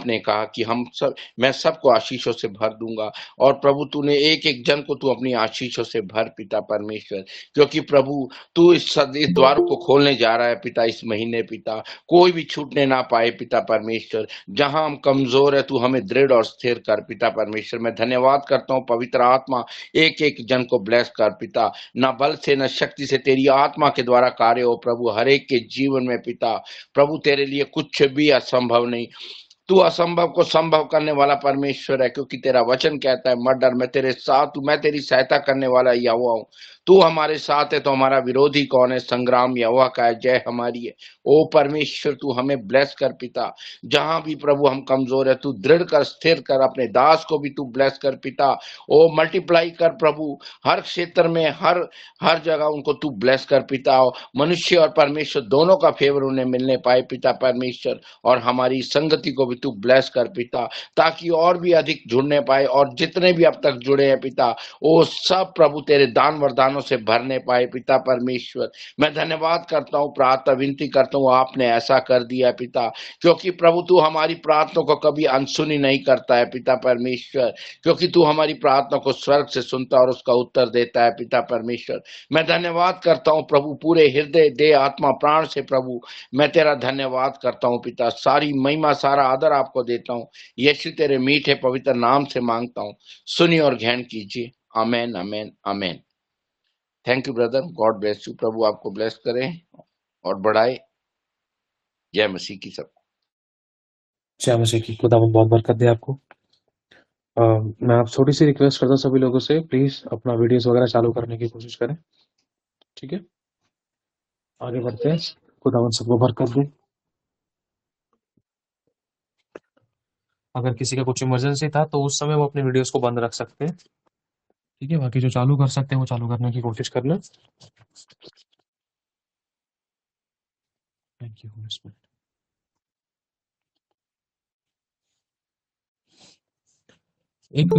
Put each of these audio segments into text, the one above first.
आपने कहा कि मैं सबको आशीषों से भर दूंगा, और प्रभु तूने एक एक जन को तू अपनी आशीषों से भर पिता परमेश्वर, क्योंकि प्रभु तू इस द्वार को खोलने जा रहा है पिता इस महीने पिता, कोई भी छूटने ना पाए पिता परमेश्वर। जहां हम कमजोर है तू हमें दृढ़ और स्थिर कर पिता परमेश्वर। मैं धन्यवाद करता हूँ पवित्र आत्मा, एक एक जन को ब्लेस कर पिता, ना बल से न शक्ति से, तेरी आत्मा के द्वारा कार्य हो प्रभु हर एक के जीवन में पिता। प्रभु तेरे लिए कुछ भी असंभव नहीं, तू असंभव को संभव करने वाला परमेश्वर है, क्योंकि तेरा वचन कहता है मत डर, मैं तेरे साथ हूं, मैं तेरी सहायता करने वाला यहोवा हूं। तू हमारे साथ है तो हमारा विरोधी कौन है? संग्राम यहोवा का है, जय हमारी है। ओ परमेश्वर तू हमें ब्लेस कर पिता, जहां भी प्रभु हम कमजोर है तू दृढ़ कर स्थिर कर, अपने दास को भी तू ब्लेस कर पिता। ओ मल्टीप्लाई कर प्रभु, हर क्षेत्र में हर हर जगह उनको तू ब्लेस कर पिता। मनुष्य और परमेश्वर दोनों का फेवर उन्हें मिलने पाए पिता परमेश्वर, और हमारी संगति को भी तू ब्लेस कर पिता, ताकि और भी अधिक जुड़ने पाए, और जितने भी अब तक जुड़े हैं पिता वो सब प्रभु तेरे दान वरदानों से भरने पाए पिता परमेश्वर। मैं धन्यवाद करता हूँ, प्रार्थना विनती करता हूँ, आपने ऐसा कर दिया है पिता, क्योंकि प्रभु तू हमारी प्रार्थना को कभी अनसुनी नहीं करता है पिता परमेश्वर, क्योंकि तू हमारी प्रार्थना को स्वर्ग से सुनता और उसका उत्तर देता है पिता परमेश्वर। मैं धन्यवाद करता हूँ प्रभु, पूरे हृदय दे आत्मा प्राण से प्रभु मैं तेरा धन्यवाद करता हूँ पिता, सारी महिमा सारा आदर आपको देता हूँ, यीशु तेरे मीठे पवित्र नाम से मांगता हूँ, सुनिए और ग्रहण कीजिए। Amen amen amen. Thank you brother, God bless you, प्रभु आपको ब्लेस करे और बढ़ाए। जय मसीह की सब। जय मसीह की, खुदा बहुत बरकत दे आपको। मैं आप छोटी सी रिक्वेस्ट करता हूँ सभी लोगों से, प्लीज अपना वीडियोस वगैरह चालू करने की कोशिश करें, ठीक है? आगे बढ़ते हैं, खुदा सबको बरकत दे। अगर किसी का कुछ इमरजेंसी था तो उस समय वो अपने वीडियोस को बंद रख सकते हैं, ठीक है? बाकी जो चालू कर सकते हैं वो चालू करने की कोशिश करना। Thank you Holi spirit. एक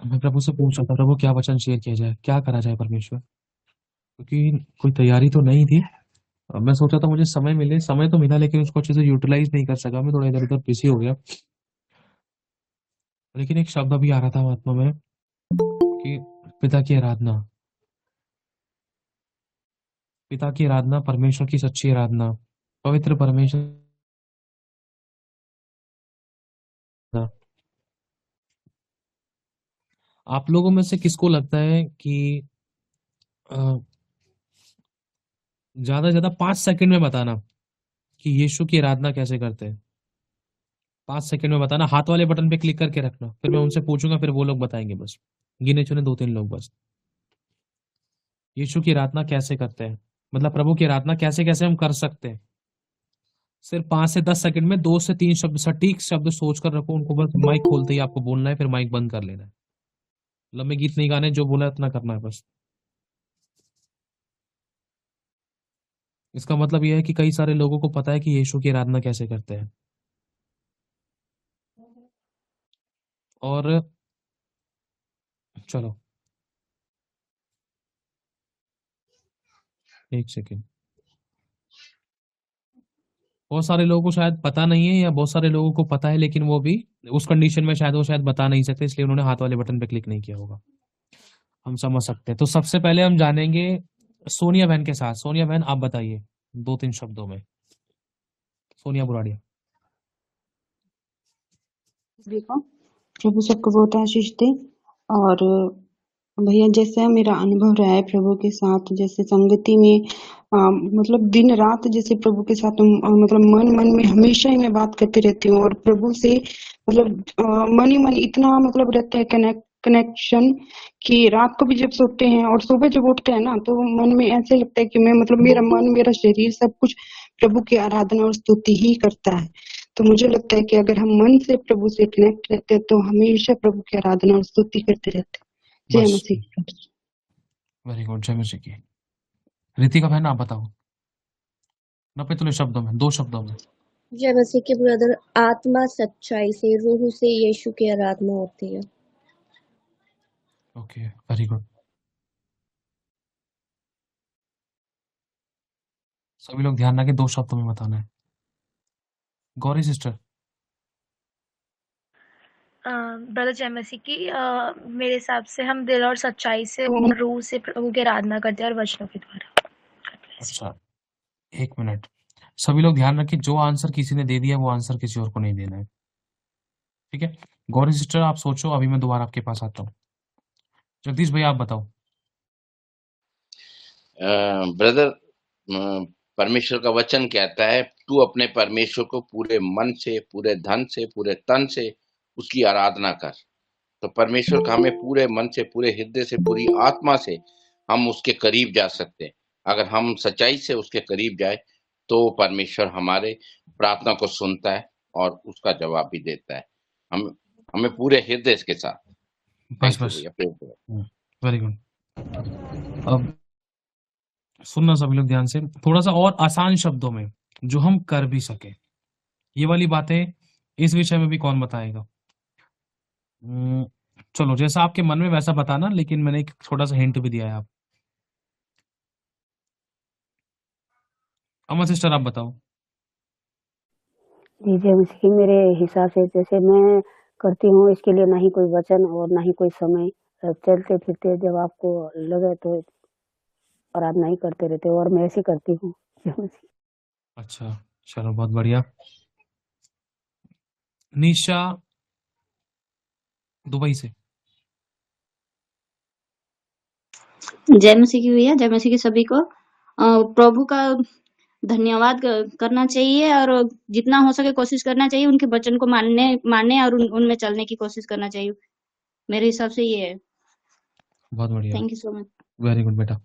मैं प्रभु से पूछ रहा था, प्रभु क्या वचन शेयर किया जाए, क्या करा जाए परमेश्वर, क्योंकि कोई तैयारी तो नहीं थी। मैं सोचा था मुझे समय मिले, समय तो मिला लेकिन उसको अच्छे से यूटिलाइज नहीं कर सका, मैं थोड़ा इधर उधर बिजी हो गया। लेकिन एक शब्द अभी आ रहा था आत्मा में कि पिता की आराधना, पिता की आराधना, परमेश्वर की सच्ची आराधना, पवित्र परमेश्वर। आप लोगों में से किसको लगता है कि ज्यादा से ज्यादा 5 सेकंड में बताना कि यीशु की आराधना कैसे करते हैं? 5 सेकंड में बताना, हाथ वाले बटन पे क्लिक करके रखना, फिर मैं उनसे पूछूंगा, फिर वो लोग बताएंगे, बस गिने चुने 2-3 लोग बस। यीशु की आराधना कैसे करते हैं, मतलब प्रभु की आराधना कैसे कैसे हम कर सकते हैं? सिर्फ 5 से 10 सेकंड में 2 से 3 शब्द, सटीक शब्द सोचकर रखो, उनको बस माइक खोलते ही आपको बोलना है, फिर माइक बंद कर लेना है। लंबे गीत नहीं गाने, जो बोला है उतना करना है बस। इसका मतलब यह है कि कई सारे लोगों को पता है कि यीशु की आराधना कैसे करते हैं। और चलो, एक सेकेंड। बहुत सारे लोगों को शायद पता नहीं है, या बहुत सारे लोगों को पता है लेकिन वो भी उस कंडीशन में शायद वो शायद बता नहीं सकते, इसलिए उन्होंने हाथ वाले बटन पे क्लिक नहीं किया होगा। हम समझ सकते हैं। तो सबसे पहले हम जानेंगे सोनिया बहन के साथ। सोनिया बहन, आप बताइए 2-3 शब्दों में। सोनिया बुराड़िया। देखो, प्रभु सबको बहुत आशीष दे। और भैया, जैसे मेरा अनुभव रहा है प्रभु के साथ, जैसे संगति में मतलब दिन रात जैसे प्रभु के साथ मतलब मन में हमेशा ही मैं बात करती रहती हूँ, और प्रभु से मतलब मन ही मन इतना मतलब रहता है कनेक्शन, कि रात को भी जब सोते हैं और सुबह जब उठते हैं ना, तो मन में ऐसे लगता है कि मैं मतलब मेरा मन मेरा शरीर सब कुछ प्रभु की आराधना और स्तुति ही करता है। तो मुझे लगता है कि अगर हम मन से प्रभु से कनेक्ट रहते हैं तो हमेशा प्रभु की आराधना और स्तुति करते रहते हैं। जय बस, मसीह। वेरी गुड, जय मसीह की। रितिका बहन, आप बताओ 90 शब्दों में, 2 शब्दों में। जय मसीह के ब्रदर, आत्मा सच्चाई से रूह से यीशु की आराधना होती है। Okay, very good. सभी लोग ध्यान रखें, 2 शब्दों में बताना है। गौरी सिस्टर। ब्रदर जय मसीह की मेरे हिसाब से हम दिल और सच्चाई से और रूह से प्रभु की आराधना करते हैं और वचनों के द्वारा। God bless you. अच्छा, 1 मिनट। सभी लोग ध्यान रखें, जो आंसर किसी ने दे दिया वो आंसर किसी और को नहीं देना है। ठीक है? गौरी सिस्टर आप सोचो, अभी मैं दोबारा आपके पास आता हूँ। जगदीश भैया आप बताओ। ब्रदर, परमेश्वर का वचन कहता है तू अपने परमेश्वर को पूरे मन से, पूरे धन से, पूरे तन से उसकी आराधना कर। तो परमेश्वर का हमें पूरे मन से, पूरे हृदय से, पूरी आत्मा से हम उसके करीब जा सकते हैं। अगर हम सच्चाई से उसके करीब जाए तो परमेश्वर हमारे प्रार्थना को सुनता है और उसका जवाब भी देता है। हम हमें पूरे हृदय के साथ। बस थैंक यू बस भैया, प्रेम करो। Very good. अब सुनना सभी लोग ध्यान से, थोड़ा सा और आसान शब्दों में जो हम कर भी सके, ये वाली बातें इस विषय में भी कौन बताएगा? चलो, जैसा आपके मन में वैसा बताना, लेकिन मैंने एक छोटा सा हिंट भी दिया है। आप अमन सिस्टर आप बताओ। जी जय मसीह। मेरे हिसाब से जैसे मैं करती हूँ, इसके लिए ना ही कोई वचन और ना ही कोई समय, चलते फिरते जब आपको लगे तो आराधना ही करते रहते हो, और मैं ऐसे करती हूँ। जय मसीह। अच्छा, चलो बहुत बढ़िया। निशा दुबई से। जय मसीह की भैया, जय मसीह की सभी को। प्रभु का धन्यवाद करना चाहिए और जितना हो सके कोशिश करना चाहिए उनके वचन को मानने और उनमें चलने की कोशिश करना चाहिए। मेरे हिसाब से ये है। बहुत बढ़िया, thank you so much. Very good बेटा।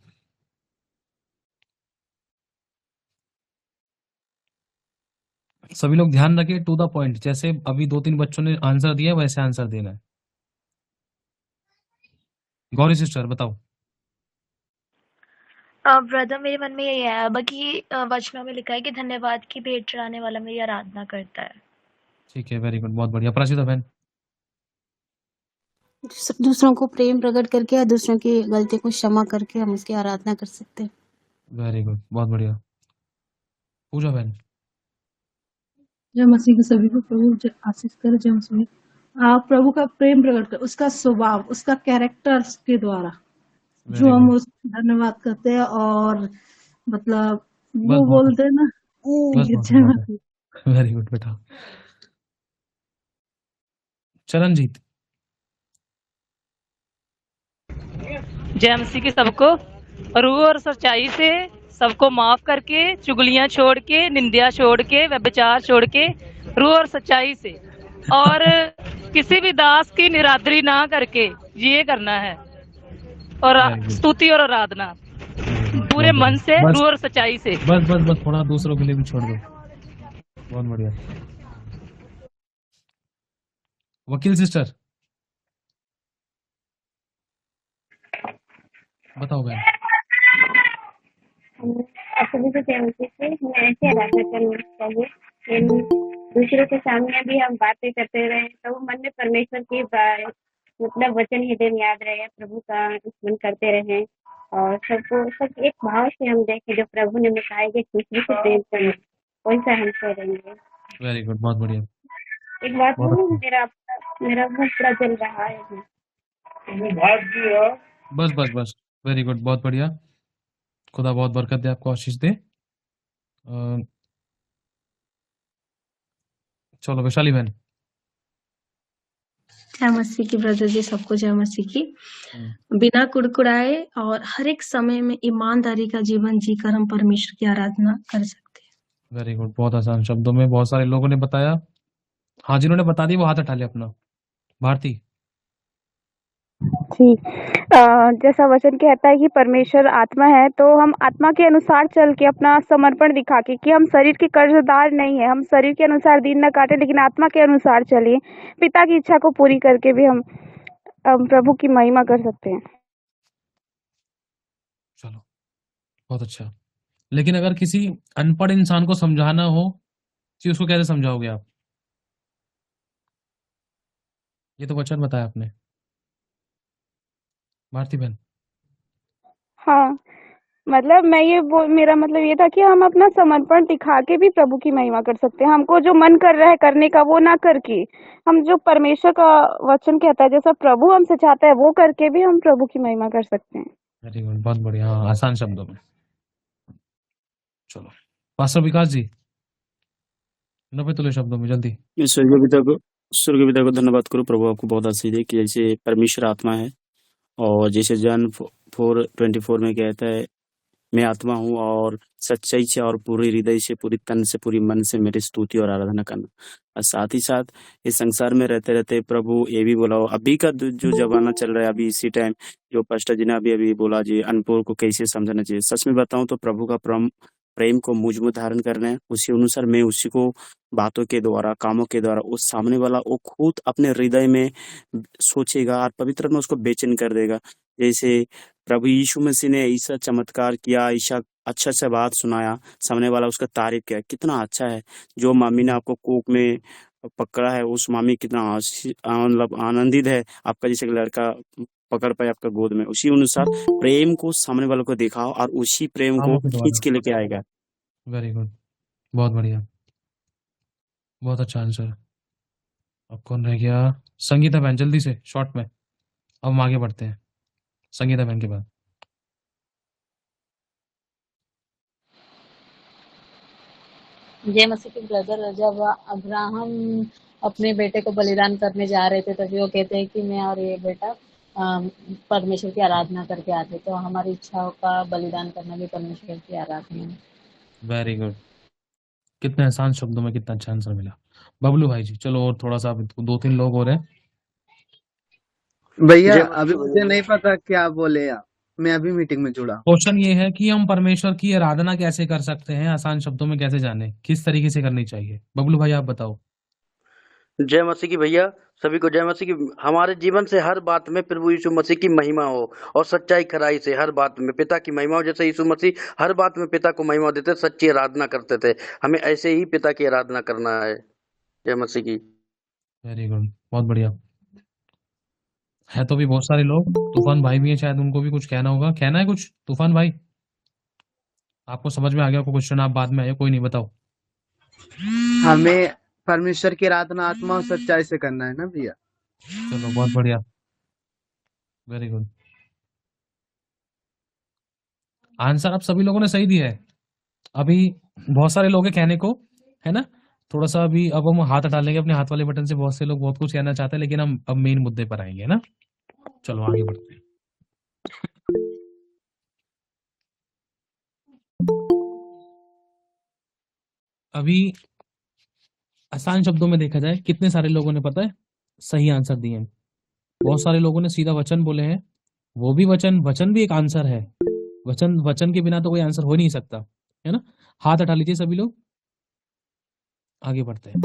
सभी लोग ध्यान रखें, टू द पॉइंट। जैसे अभी 2-3 बच्चों ने आंसर दिया वैसे आंसर देना है। गौरी सिस्टर बताओ। ब्रदर मेरे मन में यही है अब कि वचनों में लिखा है कि धन्यवाद की भेंट चढ़ाने वाला मेरी आराधना करता है। ठीक है, वेरी गुड, बहुत बढ़िया। प्राचिता बहन। दूसरों को प्रेम प्रकट करके या दूसरों की गलती को क्षमा करके हम उसकी आराधना कर सकते हैं। वेरी गुड, बहुत बढ़िया। पूजा बहन। जय मसीह के सभी को प्रभु आशीष करे। जय मसीह। आप प्रभु का प्रेम प्रकट कर, उसका स्वभाव, उसका कैरेक्टर के द्वारा जो वेरी हम गुड। उस धन्यवाद करते हैं, और मतलब बस वो बहुत बोलते हैं ना, बस बहुत जय बहुत है। मसीह। वेरी गुड बेटा। चरणजीत। जय मसीह की सबको। रूह और सच्चाई से सबको माफ करके, चुगलियां छोड़ के, निंदा छोड़ के, व्यभिचार छोड़ के, रूह और सच्चाई से, और किसी भी दास की निरादरी ना करके ये करना है, और वेरी गुड, स्तुति और आराधना वेरी गुड, पूरे बहुत मन बढ़िया। से, बस रूह और सच्चाई से। बस बस बस थोड़ा दूसरों के लिए भी छोड़ दो। बहुत बढ़िया। वकील सिस्टर बताओ बहन। सभी को जय मसीह से। हमें ऐसे आराधना करनी चाहिए कि दूसरों के सामने भी हम बातें करते रहे तो वो मन में परमेश्वर की मतलब वचन हृदय में याद रहे, प्रभु का स्मरण करते रहे, और सबको सब एक भाव से हम देखें जो प्रभु ने बताया कि दूसरे से प्रेम करें, वैसा हम करेंगे। वेरी गुड, बहुत बढ़िया, एक बात बहुत बोलूं, अच्छा। मेरा मुंह पूरा जल रहा है। बस बस बस, वेरी गुड, बहुत बढ़िया। खुदा बहुत बरकत दे, आपको आशीष दे। चलो वैशाली बहन। जय मसीह की ब्रदर जी, सबको जय मसीह की। हम्म, बिना कुड़कुड़ाए और हर एक समय में ईमानदारी का जीवन जीकर हम परमेश्वर की आराधना कर सकते हैं। वेरी गुड, बहुत आसान शब्दों में बहुत सारे लोगों ने बताया। हाँ, जिन्होंने बता दी वो हाथ उठा ले अपना। भारती। जी। जैसा वचन कहता है कि परमेश्वर आत्मा है, तो हम आत्मा के अनुसार चल के अपना समर्पण दिखा के कि हम शरीर के कर्जदार नहीं है, हम शरीर के अनुसार दिन न काटे लेकिन आत्मा के अनुसार चलिए, पिता की इच्छा को पूरी करके भी हम प्रभु की महिमा कर सकते हैं। चलो बहुत अच्छा। लेकिन अगर किसी अनपढ़ इंसान को समझाना हो कि उसको कैसे समझाओगे आप? ये तो वचन बताया आपने। भारती बहन। हाँ, मतलब मेरा मतलब ये था कि हम अपना समर्पण दिखा के भी प्रभु की महिमा कर सकते हैं। हमको जो मन कर रहा है करने का वो ना करके, हम जो परमेश्वर का वचन कहता है जैसा प्रभु हमसे चाहता है वो करके भी हम प्रभु की महिमा कर सकते हैं। वेरी गुड, बहुत बढ़िया। हाँ, आसान शब्दों में। चलो पास्टर विकास जी, 90 तुल्य शब्दों में जल्दी। मैं स्वर्गीय पिता को धन्यवाद करूँ। प्रभु आपको बहुत आशीष दे कि जैसे परमेश्वर आत्मा है और जैसे जॉन 4:24 में कहता है मैं आत्मा हूँ और सच्चाई से और पूरे हृदय से, पूरी तन से, पूरी मन से मेरी स्तुति और आराधना करना। और साथ ही साथ इस संसार में रहते रहते प्रभु ये भी बोला, अभी का जो जमाना चल रहा है, अभी इसी टाइम जो पास्टर जी ने अभी बोला जी अनपढ़ को कैसे समझना चाहिए। सच में बताऊं तो प्रभु का प्रेम को मुझ में धारण करना है, उसी अनुसार मैं उसी को बातों के द्वारा, कामों के द्वारा उस सामने वाला वो खुद अपने हृदय में सोचेगा और पवित्र में उसको बेचैन कर देगा। जैसे प्रभु यीशु मसीह ने ऐसा चमत्कार किया, ऐसा अच्छा से बात सुनाया, सामने वाला उसका तारीफ किया, कितना अच्छा है। जो मामी ने आपको कोक में पकड़ा है उस मामी कितना मतलब आनंदित है आपका जैसे लड़का पकड़ पाए आपका गोद में। उसी अनुसार प्रेम को सामने वालों को दिखाओ और उसी प्रेम को खींच के लेके आएगा। वेरी गुड, बहुत बढ़िया, बहुत अच्छा आंसर। अब कौन रह गया? संगीता बहन, जल्दी से शॉर्ट में। अब हम आगे बढ़ते हैं संगीता बहन के बाद। जय मसीह की ब्रदर, जब अब्राहम अपने बेटे को बलिदान करने जा रहे थे तभी वो कहते हैं कि मैं और ये बेटा परमेश्वर की आराधना करके आते। तो हमारी इच्छाओं का बलिदान करना भी परमेश्वर की आराधना है। वेरी गुड, कितने आसान शब्दों में कितना अच्छा आंसर मिला। बबलू भाई जी, चलो और थोड़ा सा, 2-3 लोग और हैं। भैया अभी मुझे नहीं पता क्या बोले आप, मैं अभी मीटिंग में जुड़ा। क्वेश्चन ये है कि हम परमेश्वर की आराधना कैसे कर सकते हैं, आसान शब्दों में कैसे जाने, किस तरीके से करनी चाहिए। बबलू भाई आप बताओ। जय मसीह की भैया, सभी को जय मसीह की। हमारे जीवन से हर बात में प्रभु यीशु मसीह की महिमा हो और सच्चाई खराई से हर बात में पिता की महिमा हो। जैसे यीशु मसीह हर बात में पिता को महिमा देते, सच्ची आराधना करते थे, हमें ऐसे ही पिता की आराधना करना है। जय मसीह की। वेरी गुड, बहुत बढ़िया। है तो भी बहुत सारे लोग, तूफान भाई भी है, शायद उनको भी कुछ कहना होगा। कहना है कुछ तूफान भाई? आपको समझ में आ गया क्वेश्चन, आप बाद में आए, कोई नहीं, बताओ। हमें परमेश्वर की आराधना आत्मा और सच्चाई से करना है ना भैया। चलो बहुत बढ़िया, वेरी गुड। आंसर आप सभी लोगों ने सही दिया है। अभी बहुत सारे लोग हैं कहने को, है ना। थोड़ा सा अभी अब हम हाथ हटा लेंगे अपने हाथ वाले बटन से। बहुत से लोग बहुत कुछ कहना चाहते हैं, लेकिन हम अब मेन मुद्दे पर आएंगे, है ना। चलो आगे बढ़ते हैं। अभी आसान शब्दों में देखा जाए, कितने सारे लोगों ने पता है सही आंसर दिए हैं। बहुत सारे लोगों ने सीधा वचन बोले हैं, वो भी वचन भी एक आंसर है। वचन के बिना तो कोई आंसर हो नहीं सकता, है ना। हाथ हटा लीजिए सभी लोग, आगे बढ़ते हैं।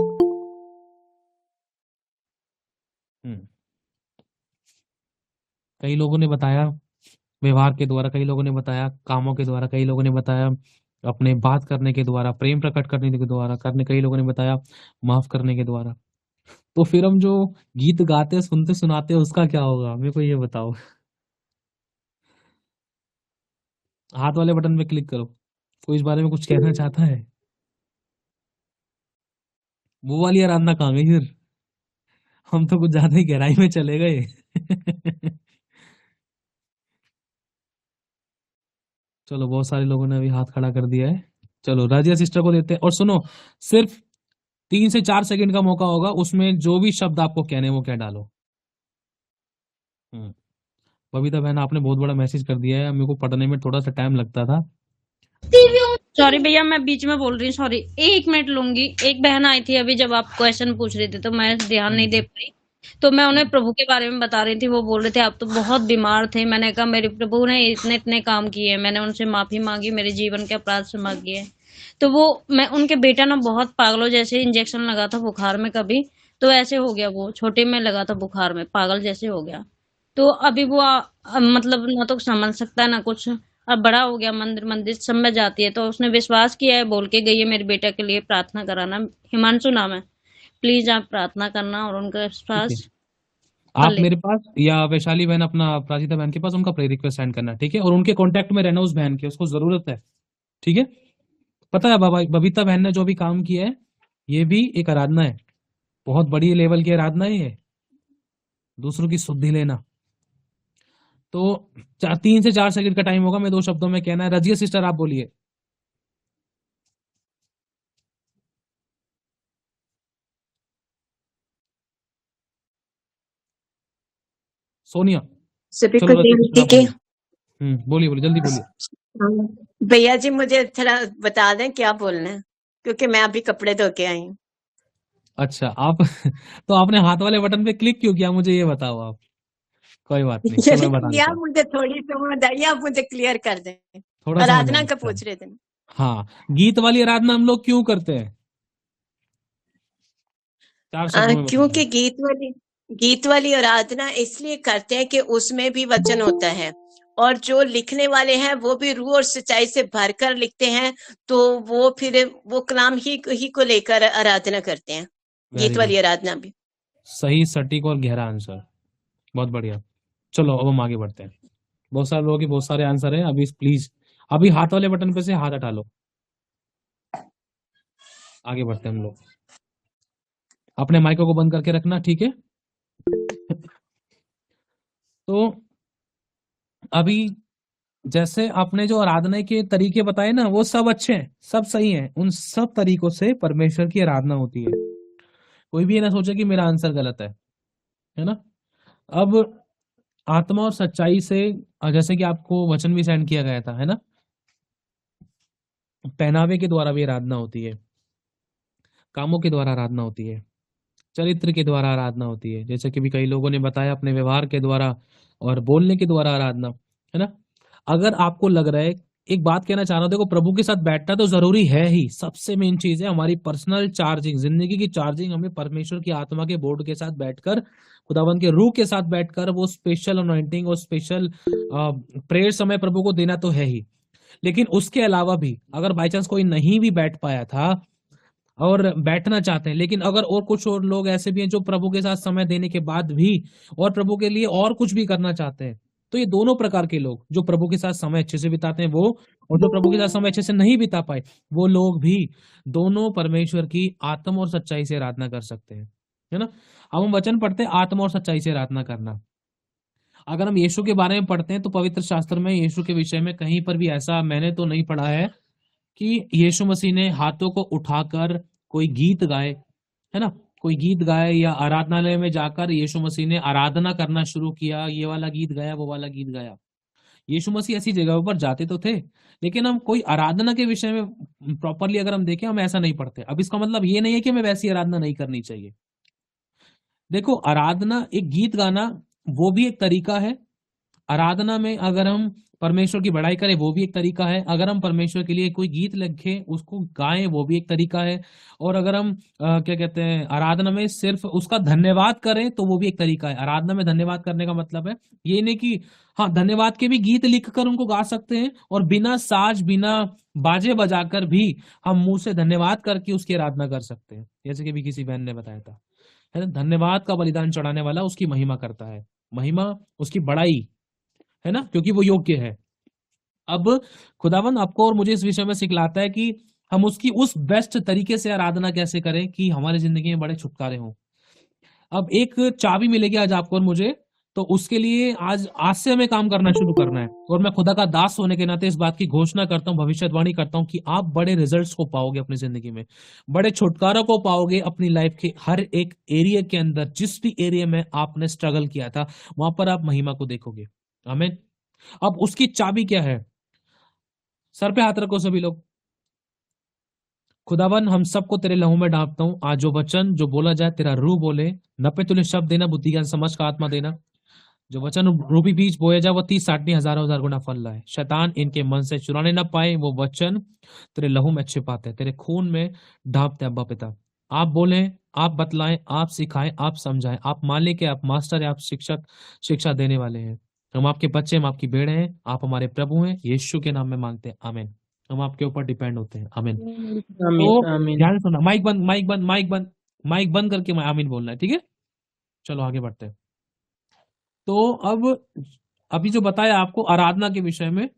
कई लोगों ने बताया व्यवहार के द्वारा, कई लोगों ने बताया कामों के द्वारा, कई लोगों ने बताया अपने बात करने के द्वारा, प्रेम प्रकट करने के द्वारा, कई लोगों ने बताया माफ करने के द्वारा। तो फिर हम जो गीत गाते सुनते सुनाते उसका क्या होगा, मेरे को ये बताओ। हाथ वाले बटन पे क्लिक करो, कोई इस बारे में कुछ कहना चाहता है। वो वाली आराधना कहाँ गई फिर? हम तो कुछ ज्यादा ही गहराई में चले गए। चलो बहुत सारे लोगों ने अभी हाथ खड़ा कर दिया है। चलो राजिया सिस्टर को देते हैं। और सुनो, सिर्फ 3 से 4 सेकंड का मौका होगा, उसमें जो भी शब्द आपको कहने वो कह डालो। बबीता बहन, आपने बहुत बड़ा मैसेज कर दिया है, मेरे को पढ़ने में थोड़ा सा टाइम लगता था। सॉरी भैया, मैं बीच में बोल रही हूँ, सॉरी। 1 मिनट लूंगी। एक बहन आई थी अभी जब आप क्वेश्चन पूछ रहे थे तो मैं ध्यान नहीं दे पाई, तो मैं उन्हें प्रभु के बारे में बता रही थी। वो बोल रहे थे आप तो बहुत बीमार थे। मैंने कहा मेरे प्रभु ने इतने काम किए। मैंने उनसे माफी मांगी, मेरे जीवन के अपराध से मांगी है। तो वो उनके बेटा ना बहुत पागलों जैसे इंजेक्शन लगा था बुखार में कभी, तो ऐसे हो गया। वो छोटे में लगा था बुखार में, पागल जैसे हो गया। तो अभी वो मतलब ना तो समझ सकता है ना कुछ, अब बड़ा हो गया, मंदिर सब में जाती है। तो उसने विश्वास किया है, बोल के गई है मेरे बेटा के लिए प्रार्थना कराना। हिमांशु नाम है, प्लीज आप प्रार्थना करना और उनका विश्वास। आप ले मेरे पास या वैशाली बहन अपना प्राचिता बहन के पास उनका प्रेयर रिक्वेस्ट सेंड करना, ठीक है, और उनके कांटेक्ट में रहना उस बहन के, उसको जरूरत है, ठीक है। पता है बाबा बबीता बहन ने जो भी काम किया है ये भी एक आराधना है, बहुत बड़ी लेवल की आराधना है ये, दूसरों की शुद्धि लेना। तो 3 से 4 सेकंड का टाइम होगा, मैं 2 शब्दों में कहना है। रजिया सिस्टर आप बोलिए। सोनिया सभी चलो को रजिया जय सिस्टर मसीह आप के। बोलिए। बोलिए बोलिए जल्दी बोलिए। भैया जी मुझे थोड़ा बता दें क्या बोलना है, क्योंकि मैं अभी कपड़े धो के आई हूँ। अच्छा आप तो आपने हाथ वाले बटन पे क्लिक क्यों किया, मुझे ये बताओ आप। कोई बात नहीं, चलो मैं बता या देता हूँ, मुझे थोड़ी समझ आई, आप मुझे क्लियर कर दें। थोड़ा समझ आराधना आया। का पूछ रहे थे। हाँ, गीत वाली आराधना हम लोग क्यों करते हैं, 4 शब्दों में बताइए। क्योंकि गीत वाली आराधना इसलिए करते हैं कि उसमें भी वचन होता है, और जो लिखने वाले हैं वो भी रूह और सच्चाई से भरकर लिखते हैं, तो वो फिर वो कलाम ही को लेकर आराधना करते हैं। वेरी गीत वाली गुड, आराधना भी। सही सटीक और गहरा आंसर, बहुत बढ़िया। चलो अब हम आगे बढ़ते हैं। बहुत सारे लोगों के बहुत सारे आंसर हैं। अभी प्लीज अभी हाथ वाले बटन पे से हाथ हटा लो, आगे बढ़ते हैं हम लोग। अपने माइकों को बंद करके रखना, ठीक है। तो अभी जैसे आपने जो आराधना के तरीके बताए ना, वो सब अच्छे हैं, सब सही हैं, उन सब तरीकों से परमेश्वर की आराधना होती है। कोई भी ये ना सोचे कि मेरा आंसर गलत है ना। अब आत्मा और सच्चाई से, जैसे कि आपको वचन भी सेंड किया गया था, है ना, पहनावे के द्वारा भी आराधना होती है, कामों के द्वारा आराधना होती है, चरित्र के द्वारा आराधना होती है, जैसे कि भी कई लोगों ने बताया, अपने व्यवहार के द्वारा और बोलने के द्वारा आराधना, है ना। अगर आपको लग रहा है, एक बात कहना चाह रहा हूं, देखो प्रभु के साथ बैठना तो जरूरी है ही, सबसे मेन चीज है हमारी पर्सनल चार्जिंग, जिंदगी की चार्जिंग हमें परमेश्वर की आत्मा के बोर्ड के साथ बैठकर, खुदावन के रूह के साथ बैठकर वो स्पेशल अनॉइंटिंग और स्पेशल प्रेयर समय प्रभु को देना तो है ही। लेकिन उसके अलावा भी अगर बाई चांस कोई नहीं भी बैठ पाया था और बैठना चाहते हैं, लेकिन अगर और कुछ और लोग ऐसे भी हैं जो प्रभु के साथ समय देने के बाद भी और प्रभु के लिए और कुछ भी करना चाहते हैं, तो ये दोनों प्रकार के लोग, जो प्रभु के साथ समय अच्छे से बिताते हैं वो, और जो प्रभु के साथ समय अच्छे से नहीं बिता पाए वो लोग भी, दोनों परमेश्वर की आत्मा और सच्चाई से आराधना कर सकते हैं, है ना। अब हम वचन पढ़ते हैं आत्मा और सच्चाई से आराधना करना। अगर हम यीशु के बारे में पढ़ते हैं तो पवित्र शास्त्र में यीशु के विषय में कहीं पर भी ऐसा मैंने तो नहीं पढ़ा है कि यीशु मसीह ने हाथों को उठाकर कोई गीत गाए, है ना, कोई गीत गाए, या आराधनालय में जाकर यीशु मसीह ने आराधना करना शुरू किया, ये वाला गीत गाया वो वाला गीत गाया। यीशु मसीह ऐसी जगहों पर जाते तो थे, लेकिन हम कोई आराधना के विषय में प्रॉपरली अगर हम देखें, हम ऐसा नहीं पढ़ते। अब इसका मतलब ये नहीं है कि हमें वैसी आराधना नहीं करनी चाहिए। देखो आराधना, एक गीत गाना वो भी एक तरीका है, आराधना में अगर हम परमेश्वर की बड़ाई करें वो भी एक तरीका है, अगर हम परमेश्वर के लिए कोई गीत लिखें उसको गाएं वो भी एक तरीका है, और अगर हम क्या कहते हैं आराधना में सिर्फ उसका धन्यवाद करें तो वो भी एक तरीका है। आराधना में धन्यवाद करने का मतलब है ये नहीं कि हाँ धन्यवाद के भी गीत लिखकर उनको गा सकते हैं, और बिना साज बिना बाजे बजाकर भी हम मुंह से धन्यवाद करके उसकी आराधना कर सकते हैं, जैसे कि भी किसी बहन ने बताया था, है ना। धन्यवाद का बलिदान चढ़ाने वाला उसकी महिमा करता है, महिमा उसकी बड़ाई, है ना, क्योंकि वो योग्य है। अब खुदावन आपको और मुझे इस विषय में सिखलाता है कि हम उसकी उस बेस्ट तरीके से आराधना कैसे करें कि हमारी जिंदगी में बड़े छुटकारे हों। अब एक चाबी मिलेगी आज आपको और मुझे, तो उसके लिए आज से हमें काम करना शुरू करना है, और मैं खुदा का दास होने के नाते इस बात की घोषणा करता हूं, भविष्यवाणी करता हूं कि आप बड़े रिजल्ट्स को पाओगे अपनी जिंदगी में, बड़े छुटकारा को पाओगे अपनी लाइफ के हर एक एरिया के अंदर। जिस भी एरिया में आपने स्ट्रगल किया था वहां पर आप महिमा को देखोगे। आमीन। अब उसकी चाबी क्या है, सर पे हाथ रखो सभी लोग। खुदावन हम सबको तेरे लहू में डांपता हूं, आज जो वचन जो बोला जाए तेरा रूह बोले, नपे तुले शब्द देना, बुद्धि ज्ञान समझ का आत्मा देना। जो वचन रूपी बीज बोया जाए वो 30, 60, 1000 गुना फल लाए, शैतान इनके मन से चुराने ना पाए। वो वचन तेरे लहू में छिपाते, तेरे खून में ढांपते। अब्बा पिता आप बोले, आप बतलाएं, आप सिखाएं, आप समझाएं, आप मालिक है, आप मास्टर है, आप शिक्षक, शिक्षा देने वाले हैं। हम आपके बच्चे, हम आपकी बेड़े हैं, आप हमारे प्रभु हैं। यीशु के नाम में मांगते हैं, आमीन। हम आपके ऊपर डिपेंड होते हैं, आमीन। तो ध्यान सुनना, माइक बंद, माइक बंद, माइक बंद, माइक बंद करके आमीन बोलना है, ठीक है। चलो आगे बढ़ते हैं। तो अब अभी जो बताया आपको आराधना के विषय में,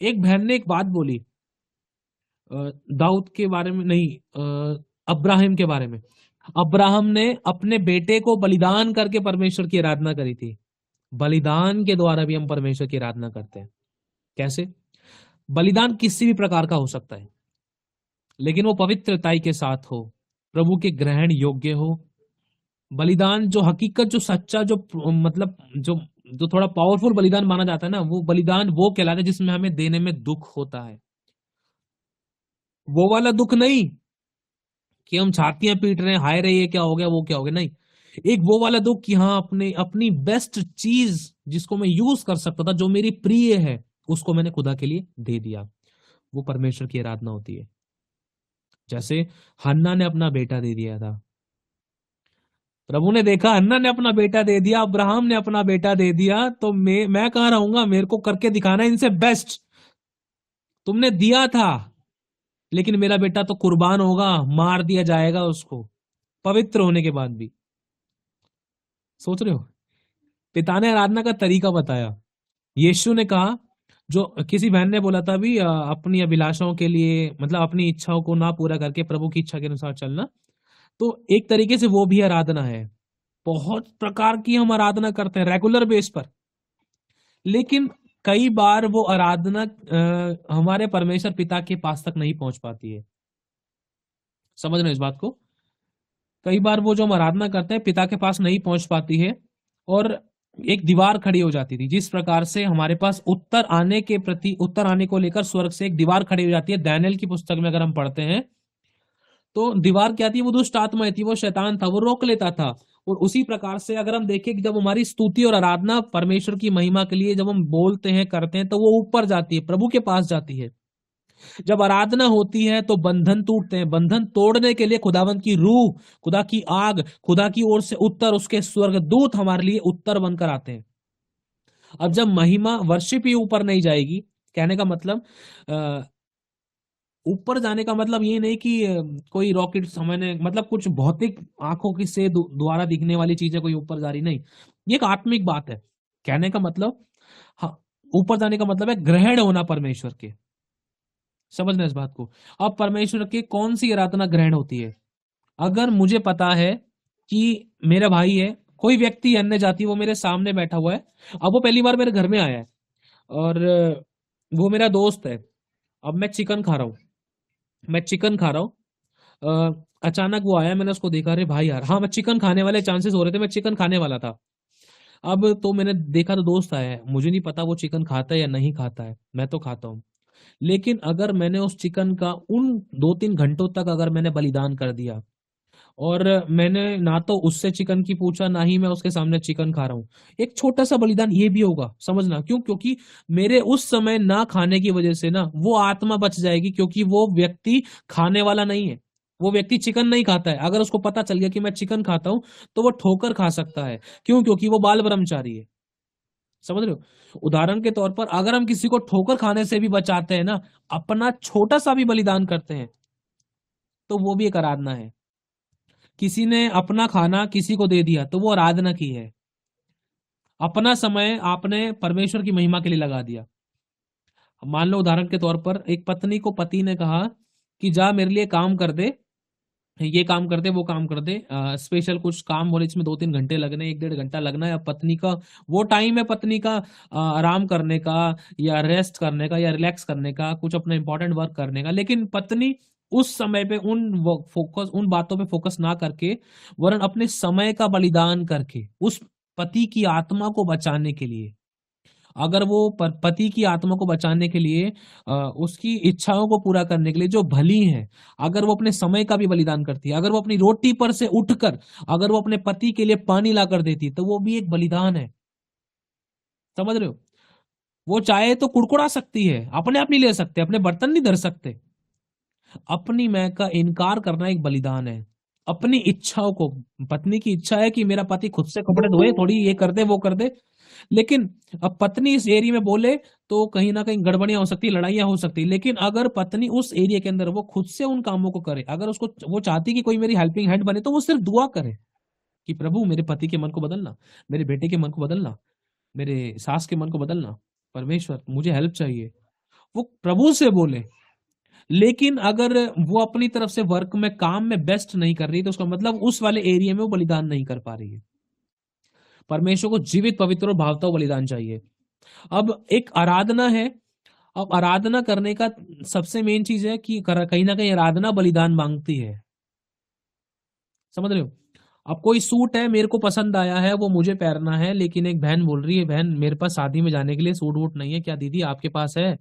एक बहन ने एक बात बोली दाऊद के बारे में नहीं, अब्राहम के बारे में। अब्राहम ने अपने बेटे को बलिदान करके परमेश्वर की आराधना करी थी। बलिदान के द्वारा भी हम परमेश्वर की आराधना करते हैं। कैसे? बलिदान किसी भी प्रकार का हो सकता है, लेकिन वो पवित्रताई के साथ हो, प्रभु के ग्रहण योग्य हो। बलिदान जो हकीकत, जो सच्चा, जो मतलब जो थोड़ा पावरफुल बलिदान माना जाता है ना, वो बलिदान वो कहलाता है जिसमें हमें देने में दुख होता है। वो वाला दुख नहीं कि हम छातियां पीट रहे हैं, हाय रे ये क्या हो गया, वो क्या हो गया, नहीं। एक वो वाला दुख कि हाँ, अपनी बेस्ट चीज जिसको मैं यूज कर सकता था, जो मेरी प्रिय है, उसको मैंने खुदा के लिए दे दिया। वो परमेश्वर की आराधना होती है। जैसे हन्ना ने अपना बेटा दे दिया था। प्रभु ने देखा हन्ना ने अपना बेटा दे दिया, अब्राहम ने अपना बेटा दे दिया, तो मैं कहाँ रहूंगा? मेरे को करके दिखाना इनसे बेस्ट। तुमने दिया था, लेकिन मेरा बेटा तो कुर्बान होगा, मार दिया जाएगा उसको, पवित्र होने के बाद भी। सोच रहे हो? पिता ने आराधना का तरीका बताया। यीशु ने कहा, जो किसी बहन ने बोला था भी, अपनी अभिलाषाओं के लिए, मतलब अपनी इच्छाओं को ना पूरा करके प्रभु की इच्छा के अनुसार चलना, तो एक तरीके से वो भी आराधना है। बहुत प्रकार की हम आराधना करते हैं रेगुलर बेस पर, लेकिन कई बार वो आराधना हमारे परमेश्वर पिता के पास तक नहीं पहुंच पाती है। समझ रहे हो इस बात को? कई बार वो जो हम आराधना करते हैं पिता के पास नहीं पहुंच पाती है, और एक दीवार खड़ी हो जाती थी। जिस प्रकार से हमारे पास उत्तर आने को लेकर स्वर्ग से एक दीवार खड़ी हो जाती है। दानियेल की पुस्तक में अगर हम पढ़ते हैं तो दीवार क्या थी? वो दुष्ट आत्मा थी, वो शैतान था, वो रोक लेता था। और उसी प्रकार से अगर हम देखें कि जब हमारी स्तुति और आराधना परमेश्वर की महिमा के लिए जब हम बोलते हैं, करते हैं, तो वो ऊपर जाती है, प्रभु के पास जाती है। जब आराधना होती है तो बंधन टूटते हैं। बंधन तोड़ने के लिए खुदावंत की रूह, खुदा की आग, खुदा की ओर से उत्तर, उसके स्वर्गदूत हमारे लिए उत्तर बनकर आते हैं। अब जब महिमा, वर्शिप ही ऊपर नहीं जाएगी, कहने का मतलब ऊपर जाने का मतलब ये नहीं कि कोई रॉकेट समझने, मतलब कुछ भौतिक आंखों की से द्वारा दिखने वाली चीजें कोई ऊपर जा रही, नहीं। ये एक आत्मिक बात है। कहने का मतलब, हाँ, ऊपर जाने का मतलब है ग्रहण होना परमेश्वर के। समझना इस बात को। अब परमेश्वर की कौन सी आराधना ग्रहण होती है? अगर मुझे पता है कि मेरा भाई है, कोई व्यक्ति अन्य जाति, वो मेरे सामने बैठा हुआ है, अब वो पहली बार मेरे घर में आया है और वो मेरा दोस्त है। अब मैं चिकन खा रहा हूँ, अचानक वो आया, मैंने उसको देखा, अरे भाई यार, हाँ, मैं चिकन खाने वाले चांसेस हो रहे थे, मैं चिकन खाने वाला था। अब तो मैंने देखा तो दोस्त आया है, मुझे नहीं पता वो चिकन खाता है या नहीं खाता है, मैं तो खाता हूँ। लेकिन अगर मैंने उस चिकन का उन 2-3 घंटों तक अगर मैंने बलिदान कर दिया, और मैंने ना तो उससे चिकन की पूछा, ना ही मैं उसके सामने चिकन खा रहा हूँ, एक छोटा सा बलिदान ये भी होगा। समझना क्यों? क्योंकि मेरे उस समय ना खाने की वजह से ना वो आत्मा बच जाएगी, क्योंकि वो व्यक्ति खाने वाला नहीं है, वो व्यक्ति चिकन नहीं खाता है। अगर उसको पता चल गया कि मैं चिकन खाता हूं, तो वो ठोकर खा सकता है। क्यों? क्योंकि वो बाल ब्रह्मचारी है। समझ रहे हो? उदाहरण के तौर पर अगर हम किसी को ठोकर खाने से भी बचाते हैं ना, अपना छोटा सा भी बलिदान करते हैं, तो वो भी एक आराधना है। किसी ने अपना खाना किसी को दे दिया, तो वो आराधना की है। अपना समय आपने परमेश्वर की महिमा के लिए लगा दिया। मान लो उदाहरण के तौर पर एक पत्नी को पति ने कहा कि जा मेरे लिए काम कर दे, ये काम कर दे, वो काम कर दे, स्पेशल कुछ काम बोले, इसमें 2-3 घंटे लगने, 1-1.5 घंटा लगना है। अब पत्नी का वो टाइम है, पत्नी का आराम करने का या रेस्ट करने का या रिलैक्स करने का, कुछ अपना इंपॉर्टेंट वर्क करने का। लेकिन पत्नी उस समय पे उन बातों पे फोकस ना करके, वरन अपने समय का बलिदान करके उस पति की आत्मा को बचाने के लिए, अगर वो पति की आत्मा को बचाने के लिए, उसकी इच्छाओं को पूरा करने के लिए जो भली है, अगर वो अपने समय का भी बलिदान करती है, अगर वो अपनी रोटी पर से उठकर अगर वो अपने पति के लिए पानी ला कर देती, तो वो भी एक बलिदान है। समझ रहे हो? वो चाहे तो कुड़कुड़ा सकती है, अपने आप नहीं ले सकते, अपने बर्तन नहीं धर सकते। अपनी मैं का इनकार करना एक बलिदान है। अपनी इच्छाओं को, पत्नी की इच्छा है कि मेरा पति खुद से कपड़े धोए, थोड़ी ये कर दे, वो कर दे, लेकिन अब पत्नी इस एरिया में बोले तो कहीं ना कहीं गड़बड़ियां हो सकती, लड़ाइयां हो सकती। लेकिन अगर पत्नी उस एरिया के अंदर वो खुद से उन कामों को करे, अगर उसको वो चाहती कि कोई मेरी हेल्पिंग हैंड बने, तो वो सिर्फ दुआ करे कि प्रभु मेरे पति के मन को बदलना, मेरे बेटे के मन को बदलना, मेरे सास के मन को बदलना, परमेश्वर मुझे हेल्प चाहिए, वो प्रभु से बोले। लेकिन अगर वो अपनी तरफ से वर्क में, काम में बेस्ट नहीं कर रही, तो उसका मतलब उस वाले एरिया में वो बलिदान नहीं कर पा रही है। परमेश्वर को जीवित, पवित्र और भावता बलिदान चाहिए। अब एक आराधना है, अब आराधना करने का सबसे मेन चीज है कि कहीं ना कहीं आराधना बलिदान मांगती है, समझ रहे हो। अब कोई सूट है, मेरे को पसंद आया है, वो मुझे पहनना है, लेकिन एक बहन बोल रही है, बहन मेरे पास शादी में जाने के लिए सूट वूट नहीं है, क्या दीदी आपके पास है?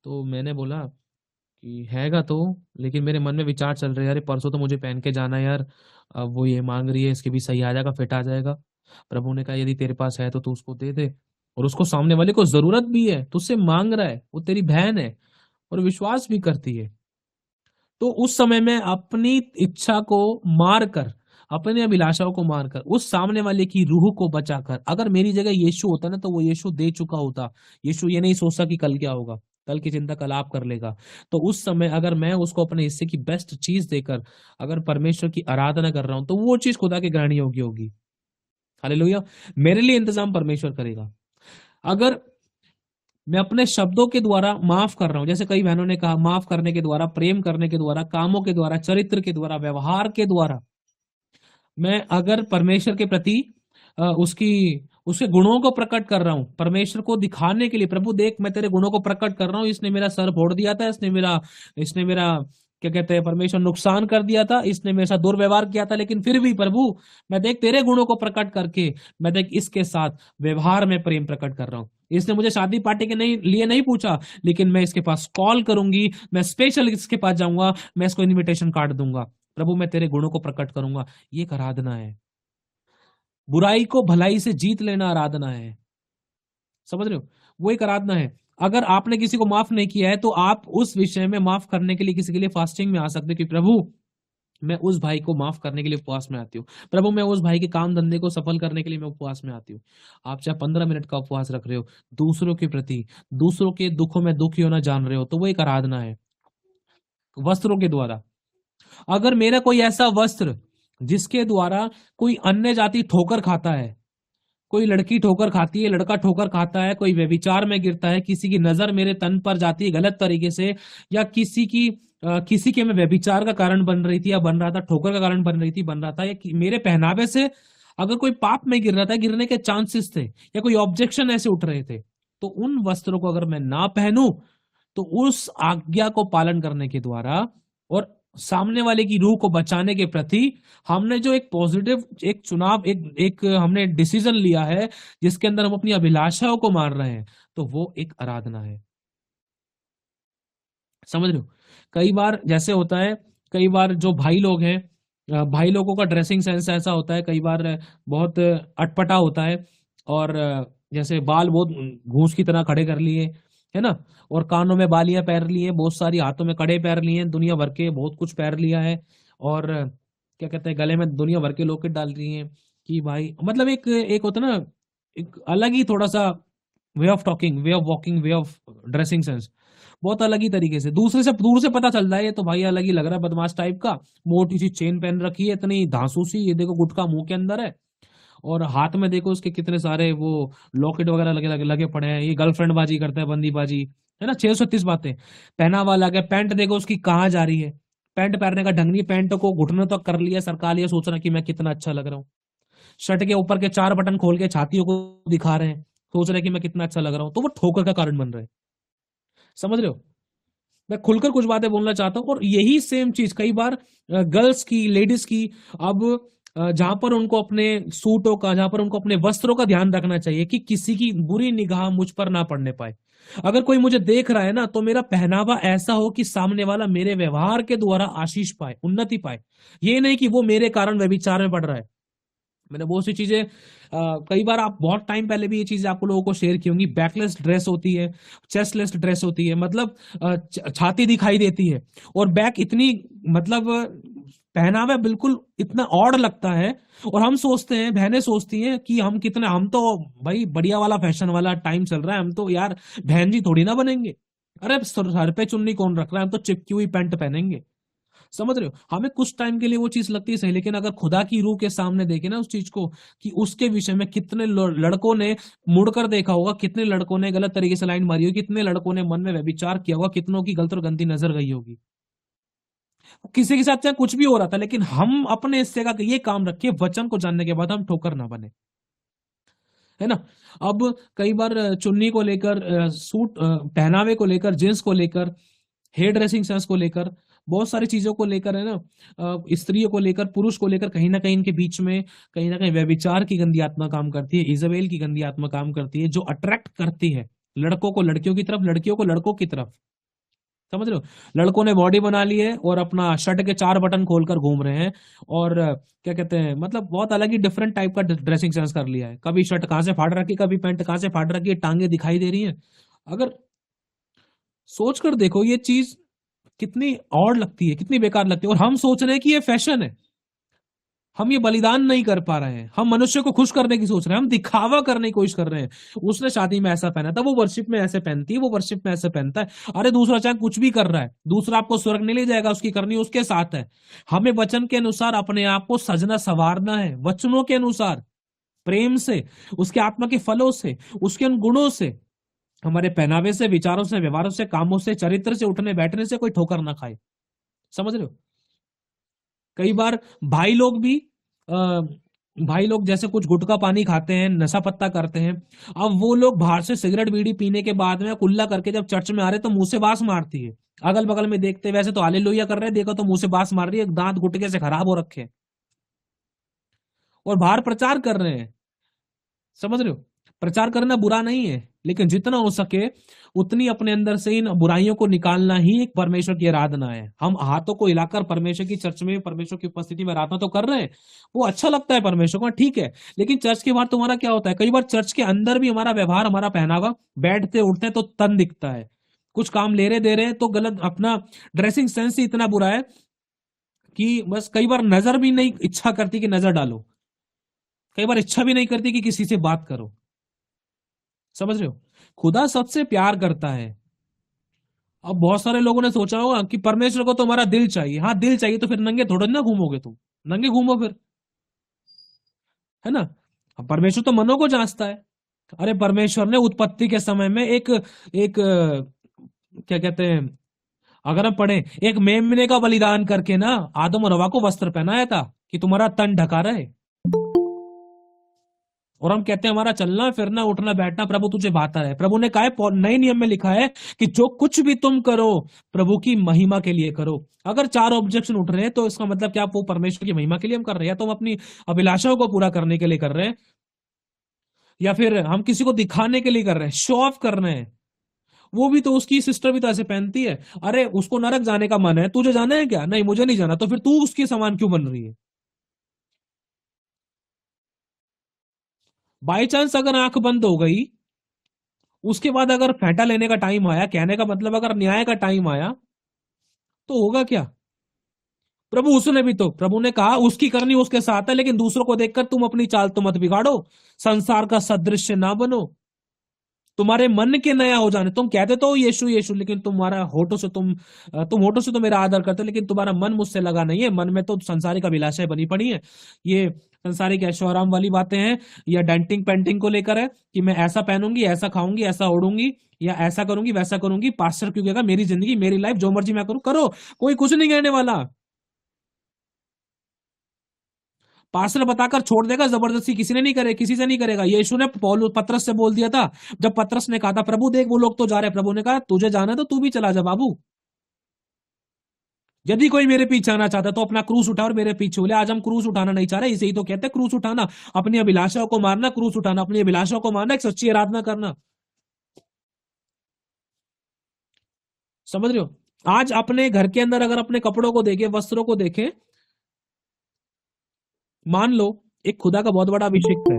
तो मैंने बोला कि हैगा तो, लेकिन मेरे मन में विचार चल रहे हैं, अरे परसों तो मुझे पहन के जाना है यार, अब वो ये मांग रही है, इसके भी सही आ जाएगा, फिट आ जाएगा। प्रभु ने कहा यदि तेरे पास है तो तू उसको दे दे, और उसको सामने वाले को जरूरत भी है, तुझसे मांग रहा है, वो तेरी बहन है और विश्वास भी करती है। तो उस समय में अपनी इच्छा को मारकर, अपने अभिलाषाओं को मारकर, उस सामने वाले की रूह को बचाकर, अगर मेरी जगह यीशु होता ना, तो वो यीशु दे चुका होता। यीशु ये नहीं सोचता कि कल क्या होगा, कल की चिंता कल आप कर लेगा। तो उस समय अगर मैं उसको अपने हिस्से की बेस्ट चीज देकर अगर परमेश्वर की आराधना कर रहा हूं, तो वो चीज खुदा के ग्रहण योग्य होगी। हालेलुया। मेरे लिए इंतजाम परमेश्वर करेगा। अगर मैं अपने शब्दों के द्वारा माफ कर रहा हूं, जैसे कई बहनों ने कहा, माफ करने के द्वारा, प्रेम करने के द्वारा, कामों के द्वारा, चरित्र के द्वारा, व्यवहार के द्वारा, मैं अगर परमेश्वर के प्रति उसके गुणों को प्रकट कर रहा हूं, परमेश्वर को दिखाने के लिए, प्रभु देख मैं तेरे गुणों को प्रकट कर रहा हूं, इसने मेरा सर फोड़ दिया था, इसने मेरा क्या कहते हैं, परमेश्वर नुकसान कर दिया था, इसने मेरे साथ दुर्व्यवहार किया था, लेकिन फिर भी प्रभु मैं देख तेरे गुणों को प्रकट करके, मैं देख इसके साथ व्यवहार में प्रेम प्रकट कर रहा हूं। इसने मुझे शादी पार्टी के लिए नहीं पूछा, लेकिन मैं इसके पास कॉल करूंगी, मैं स्पेशल इसके पास जाऊंगा, मैं इसको इन्विटेशन कार्ड दूंगा। प्रभु मैं तेरे गुणों को प्रकट करूंगा। ये एक आराधना है। बुराई को भलाई से जीत लेना आराधना है, समझ रहे हो, वो एक आराधना है। अगर आपने किसी को माफ नहीं किया है, तो आप उस विषय में माफ करने के लिए किसी के लिए फास्टिंग में आ सकते हो कि प्रभु मैं उस भाई को माफ करने के लिए उपवास में आती हूँ, प्रभु मैं उस भाई के काम धंधे को सफल करने के लिए मैं उपवास में आती हूँ। आप चाहे 15 मिनट का उपवास रख रहे हो, दूसरों के प्रति, दूसरों के दुखों में दुखी होना जान रहे हो, तो वो एक आराधना है। वस्त्रों के द्वारा, अगर मेरा कोई ऐसा वस्त्र जिसके द्वारा कोई अन्य जाति ठोकर खाता है, कोई लड़की ठोकर खाती है, लड़का ठोकर खाता है, कोई व्यभिचार में गिरता है, किसी की नजर मेरे तन पर जाती है गलत तरीके से, या किसी के मैं व्यभिचार का कारण बन रही थी या बन रहा था, ठोकर का कारण बन रहा था, या मेरे पहनावे से अगर कोई पाप में गिर रहा था, गिरने के चांसेस थे, या कोई ऑब्जेक्शन ऐसे उठ रहे थे, तो उन वस्त्रों को अगर मैं ना पहनूं, तो उस आज्ञा को पालन करने के द्वारा और सामने वाले की रूह को बचाने के प्रति हमने जो एक पॉजिटिव एक चुनाव एक हमने डिसीजन लिया है, जिसके अंदर हम अपनी अभिलाषाओं को मार रहे हैं, तो वो एक आराधना है। समझ रहे हो। कई बार जैसे होता है, कई बार जो भाई लोग हैं, भाई लोगों का ड्रेसिंग सेंस ऐसा होता है, कई बार बहुत अटपटा होता है, और जैसे बाल बहुत घूस की तरह खड़े कर लिए है ना, और कानों में बालियां पैर ली हैं, बहुत सारी हाथों में कड़े पैर लिए हैं, दुनिया भर के बहुत कुछ पैर लिया है, और क्या कहते हैं गले में दुनिया भर के लॉकेट डाल रही हैं कि भाई, मतलब एक होता ना, एक अलग ही थोड़ा सा way of talking, way of walking, way of dressing sense, बहुत अलग ही तरीके से, दूर से पता चल रहा है ये तो भाई अलग ही लग रहा है, बदमाश टाइप का, मोटी सी चेन पहन रखी है, इतनी धांसू सी, ये देखो गुटखा मुंह के अंदर है, और हाथ में देखो उसके कितने सारे वो लॉकेट वगैरह लगे पड़े हैं, ये गर्लफ्रेंड बाजी करता है, बंदी बाजी है ना, 636 बातें, पहनावा लगे, पैंट देखो उसकी कहाँ जा रही है, पैंट पहनने का ढंग नहीं, पैंट को घुटने तक कर लिया, सरका लिया, सोच रहा कि मैं कितना अच्छा लग रहा हूँ, शर्ट के ऊपर के 4 बटन खोल के छातियों को दिखा रहे हैं, सोच रहे कि मैं कितना अच्छा लग रहा हूँ, तो वो ठोकर का कारण बन रहे हैं। समझ रहे हो। मैं खुलकर कुछ बातें बोलना चाहता हूँ, और यही सेम चीज कई बार गर्ल्स की, लेडीज की, अब जहां पर उनको अपने सूटों का, जहां पर उनको अपने वस्त्रों का ध्यान रखना चाहिए कि किसी की बुरी निगाह मुझ पर ना पड़ने पाए। अगर कोई मुझे देख रहा है ना, तो मेरा पहनावा ऐसा हो कि सामने वाला मेरे व्यवहार के द्वारा आशीष पाए, उन्नति पाए, ये नहीं कि वो मेरे कारण व्यभिचार में पड़ रहा है। मैंने बहुत सी चीजें कई बार, आप बहुत टाइम पहले भी ये चीजें आप लोगों को शेयर की होंगी, बैकलेस ड्रेस होती है, चेस्टलेस ड्रेस होती है, मतलब छाती दिखाई देती है, और बैक इतनी, मतलब पहनावा बिल्कुल इतना ऑड लगता है, और हम सोचते हैं, बहनें सोचती हैं कि हम तो भाई बढ़िया वाला फैशन वाला टाइम चल रहा है, हम तो यार बहन जी थोड़ी ना बनेंगे, अरे सर पे चुन्नी कौन रख रहा है, हम तो चिपकी हुई पैंट पहनेंगे। समझ रहे हो? हमें कुछ टाइम के लिए वो चीज लगती है सही, लेकिन अगर खुदा की रूह के सामने देखे ना उस चीज को, कि उसके विषय में कितने लड़कों ने मुड़कर देखा होगा, कितने लड़कों ने गलत तरीके से लाइन मारी होगी, कितने लड़कों ने मन में व्यभिचार किया होगा, कितनों की गलत और गंदी नजर गई होगी। किसी के साथ चाहे कुछ भी हो रहा था, लेकिन हम अपने हिस्से का ये काम रखिए, वचन को जानने के बाद हम ठोकर ना बने, है ना। अब कई बार चुन्नी को लेकर, सूट पहनावे को लेकर, जींस को लेकर, हेयर ड्रेसिंग सेंस को लेकर, बहुत सारी चीजों को लेकर, है ना, स्त्रियों को लेकर, पुरुष को लेकर, कहीं ना कहीं इनके बीच में कहीं ना कहीं व्यभिचार की गंदी आत्मा काम करती है, इजबेल की गंदी आत्मा काम करती है, जो अट्रैक्ट करती है लड़कों को लड़कियों की तरफ, लड़कियों को लड़कों की तरफ। समझ रहे हो? लड़कों ने बॉडी बना ली है और अपना शर्ट के 4 बटन खोलकर घूम रहे हैं, और क्या कहते हैं, मतलब बहुत अलग ही डिफरेंट टाइप का ड्रेसिंग सेंस कर लिया है। कभी शर्ट कहां से फाड़ रखी, कभी पैंट कहां से फाड़ रखी है, टांगे दिखाई दे रही हैं। अगर सोच कर देखो ये चीज कितनी और लगती है, कितनी बेकार लगती है, और हम सोच रहे हैं कि ये फैशन है। हम ये बलिदान नहीं कर पा रहे हैं, हम मनुष्य को खुश करने की सोच रहे हैं, हम दिखावा करने की कोशिश कर रहे हैं। उसने शादी में ऐसा पहना था, वो वर्शिप में ऐसे पहनती है, वो वर्शिप में ऐसे पहनता है। अरे दूसरा चाहे कुछ भी कर रहा है, दूसरा आपको स्वर्ग नहीं ले जाएगा, उसकी करनी उसके साथ है। हमें वचन के अनुसार अपने आप को सजना संवारना है, वचनों के अनुसार, प्रेम से, उसके आत्मा के फलों से, उसके उन गुणों से, हमारे पहनावे से, विचारों से, व्यवहारों से, कामों से, चरित्र से, उठने बैठने से कोई ठोकर ना खाए। समझ रहे हो? कई बार भाई लोग जैसे कुछ गुटखा पानी खाते हैं, नशा पत्ता करते हैं, अब वो लोग बाहर से सिगरेट बीड़ी पीने के बाद में कुल्ला करके जब चर्च में आ रहे तो मुंह से बास मारती है। अगल बगल में देखते, वैसे तो हालेलुया कर रहे हैं, देखो तो मुंह से बास मार रही है, दांत गुटके से खराब हो रखे हैं, और बाहर प्रचार कर रहे हैं। समझ रहे हो? प्रचार करना बुरा नहीं है, लेकिन जितना हो सके उतनी अपने अंदर से इन बुराइयों को निकालना ही एक परमेश्वर की आराधना है। हम हाथों को हिलाकर परमेश्वर की चर्च में, परमेश्वर की उपस्थिति में आराधना तो कर रहे हैं, वो अच्छा लगता है परमेश्वर को, ठीक है, लेकिन चर्च के बाहर तुम्हारा क्या होता है? कई बार चर्च के अंदर भी हमारा व्यवहार, हमारा पहनावा, बैठते उठते तो तन दिखता है, कुछ काम ले रहे दे रहे तो गलत, अपना ड्रेसिंग सेंस ही इतना बुरा है कि बस कई बार नजर भी नहीं इच्छा करती कि नजर डालो, कई बार इच्छा भी नहीं करती कि किसी से बात करो। समझ रहे हो? खुदा सबसे प्यार करता है। अब बहुत सारे लोगों ने सोचा होगा कि परमेश्वर को तो हमारा दिल चाहिए। हाँ, दिल चाहिए तो फिर नंगे थोड़े ना घूमोगे तुम, नंगे घूमो फिर, है ना। परमेश्वर तो मनों को जांचता है। अरे परमेश्वर ने उत्पत्ति के समय में एक क्या कहते हैं, अगर हम पढ़े, एक मेमने का बलिदान करके ना आदम और हवा को वस्त्र पहनाया था कि तुम्हारा तन ढका रहे। और हम कहते हैं हमारा चलना फिरना उठना बैठना प्रभु तुझे भाता है। प्रभु ने कहा है, नए नियम में लिखा है कि जो कुछ भी तुम करो प्रभु की महिमा के लिए करो। अगर 4 ऑब्जेक्शन उठ रहे हैं तो इसका मतलब क्या वो परमेश्वर की महिमा के लिए हम कर रहे हैं, या तो हम अपनी अभिलाषाओं को पूरा करने के लिए कर रहे हैं, या फिर हम किसी को दिखाने के लिए कर रहे हैं, शो ऑफ कर रहे हैं। वो भी तो, उसकी सिस्टर भी तो ऐसे पहनती है। अरे उसको नरक जाने का मन है, तुझे जाना है क्या? नहीं मुझे नहीं जाना। तो फिर तू उसके समान क्यों बन रही है? बाई चांस अगर आंख बंद हो गई, उसके बाद अगर फेंटा लेने का टाइम आया, कहने का मतलब अगर न्याय का टाइम आया, तो होगा क्या? प्रभु उसने भी तो, प्रभु ने कहा उसकी करनी उसके साथ है, लेकिन दूसरों को देखकर तुम अपनी चाल तो मत बिगाड़ो, संसार का सदृश्य ना बनो, तुम्हारे मन के नया हो जाने। तुम कहते तो यीशु यीशु, लेकिन तुम्हारा होठों से तुम होठों से तो मेरा आदर करते, लेकिन तुम्हारा मन मुझसे लगा नहीं है। मन में तो संसारिक अभिलाषाएं बनी पड़ी है। ये संसारिक ऐशोआराम वाली बातें हैं, या डेंटिंग पेंटिंग को लेकर है कि मैं ऐसा पहनूंगी, ऐसा खाऊंगी, ऐसा ओढ़ूंगी, या ऐसा करूंगी, वैसा करूंगी। पास्टर क्यों कहेगा मेरी जिंदगी मेरी लाइफ, जो मर्जी मैं करूं, करो, कोई कुछ नहीं कहने वाला। पास्टर बताकर छोड़ देगा, जबरदस्ती किसी ने नहीं करे, किसी से नहीं करेगा। यीशु ने पतरस से बोल दिया था, जब पतरस ने कहा था प्रभु देख वो लोग तो जा रहे, प्रभु ने कहा तुझे जाना है तो तू भी चला जा बाबू। यदि कोई मेरे पीछे आना चाहता है तो अपना क्रूस उठा और मेरे पीछे बोले। आज हम क्रूस उठाना नहीं चाह रहे, इसे ही तो कहते हैं क्रूस उठाना, अपनी अभिलाषाओं को मारना। क्रूस उठाना अपनी अभिलाषाओं को मारना, एक सच्ची आराधना करना। समझ रहे हो? आज अपने घर के अंदर अगर अपने कपड़ों को देखें, वस्त्रों को देखें, मान लो एक खुदा का बहुत बड़ा अभिषेक है,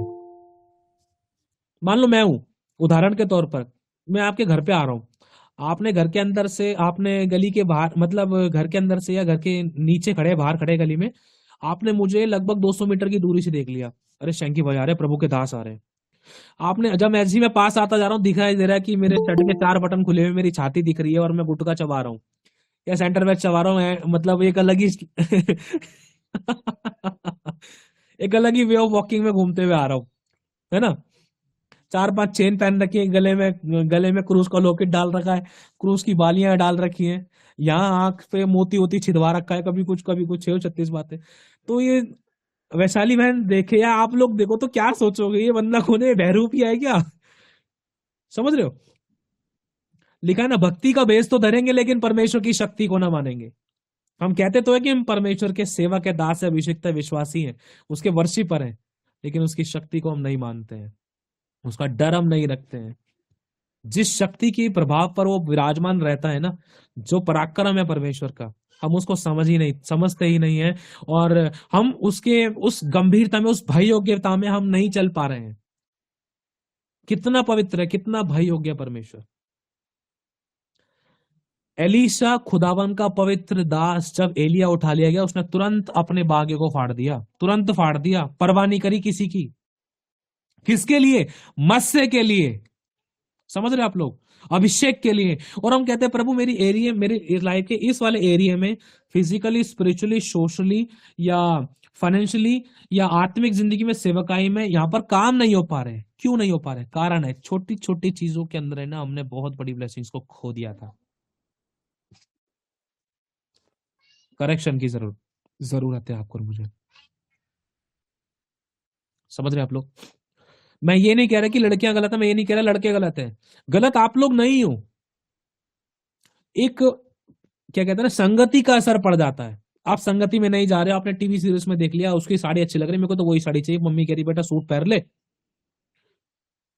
मान लो मैं हूं, उदाहरण के तौर पर मैं आपके घर पे आ रहा हूं, आपने घर के अंदर से, आपने गली के बाहर, मतलब घर के अंदर से या घर के नीचे खड़े, बाहर खड़े गली में, आपने मुझे लगभग 200 मीटर की दूरी से देख लिया। अरे शंकी बजा रहे, प्रभु के दास आ रहे हैं। आपने, जब ऐसे ही मैं पास आता जा रहा हूँ, दिखाई दे रहा है कि मेरे शर्ट के 4 बटन खुले हुए, मेरी छाती दिख रही है और मैं गुटका चबा रहा हूँ, या सेंटर बैग चला रहा हूँ, मतलब एक अलग ही एक अलग ही वे ऑफ वॉकिंग में घूमते हुए आ रहा हूँ, है ना। 4-5 चेन पहन रखी है गले में क्रूज का लॉकेट डाल रखा है, क्रूज की बालियां डाल रखी हैं, यहाँ आंख पे मोती होती छिदवा रखा है, कभी कुछ 636 बातें। तो ये वैशाली बहन देखे या आप लोग देखो तो क्या सोचोगे, ये बंदा कौन है, बहरूपिया है क्या? समझ रहे हो? लिखा है ना, भक्ति का बेस तो धरेंगे लेकिन परमेश्वर की शक्ति को ना मानेंगे। हम कहते तो है कि हम परमेश्वर के सेवक है, दास है, अभिषिक्त है, विश्वासी हैं, उसके वर्शिपर हैं, लेकिन उसकी शक्ति को हम नहीं मानते हैं, उसका डर हम नहीं रखते हैं। जिस शक्ति की प्रभाव पर वो विराजमान रहता है ना, जो पराक्रम है परमेश्वर का, हम उसको समझते ही नहीं है, और हम उसके उस गंभीरता में, उस भय योग्यता में हम नहीं चल पा रहे हैं। कितना पवित्र है, कितना भय योग्य परमेश्वर। एलीशा खुदावन का पवित्र दास, जब एलिया उठा लिया गया, उसने तुरंत अपने बागे को फाड़ दिया, तुरंत फाड़ दिया, परवाह नहीं करी किसी की। किसके लिए? मत्स्य के लिए। समझ रहे आप लोग? अभिषेक के लिए। और हम कहते हैं प्रभु मेरी लाइफ के इस वाले एरिया में फिजिकली, स्पिरिचुअली, सोशली या फाइनेंशियली या आत्मिक जिंदगी में, सेवकाई में यहाँ पर काम नहीं हो पा रहे। क्यों नहीं हो पा रहे? कारण है छोटी छोटी चीजों के अंदर है ना, हमने बहुत बड़ी ब्लेसिंग्स को खो दिया था। करेक्शन की जरूरत है आपको और मुझे। समझ रहे आप लोग? मैं ये नहीं कह रहा कि लड़कियां गलत है, मैं ये नहीं कह रहा लड़के गलत है। गलत आप लोग नहीं हो। एक क्या कहते हैं ना, संगति का असर पड़ जाता है। आप संगति में नहीं जा रहे हो, आपने टीवी सीरीज में देख लिया, उसकी साड़ी अच्छी लग रही है, मेरे को तो वही साड़ी चाहिए, मम्मी कह रही बेटा सूट पहन ले,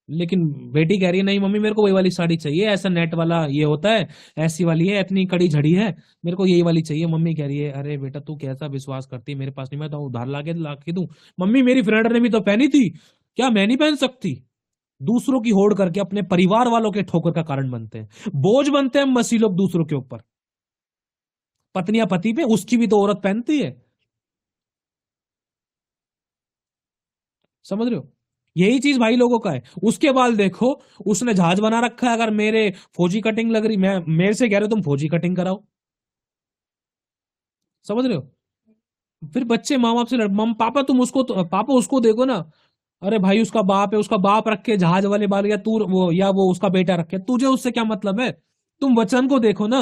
लेकिन बेटी कह रही है नहीं मम्मी मेरे को वही वाली साड़ी चाहिए, ऐसा नेट वाला ये होता है, ऐसी वाली है, इतनी कड़ी झड़ी है, मेरे को यही वाली चाहिए। मम्मी कह रही है अरे बेटा तू कैसा विश्वास करती है, मेरे पास नहीं, मैं तो उधार ला के दूं। मम्मी मेरी फ्रेंड ने भी तो पहनी थी, क्या मैं नहीं पहन सकती? दूसरों की होड़ करके अपने परिवार वालों के ठोकर का कारण बनते हैं, बोझ बनते हैं मसीह लोग दूसरों के ऊपर। पत्नियां पति पे, उसकी भी तो औरत पहनती है। समझ रहे हो? यही चीज भाई लोगों का है। उसके बाद देखो उसने जहाज बना रखा है, अगर मेरे फौजी कटिंग लग रही, मैं मेरे से कह रहे हो तुम फौजी कटिंग कराओ। समझ रहे हो? फिर बच्चे माँ बाप से पापा तुम उसको पापा उसको देखो ना, अरे भाई उसका बाप है, उसका बाप रखे जहाज वाले बाल, या तू वो उसका बेटा रखे, तुझे उससे क्या मतलब है? तुम वचन को देखो ना।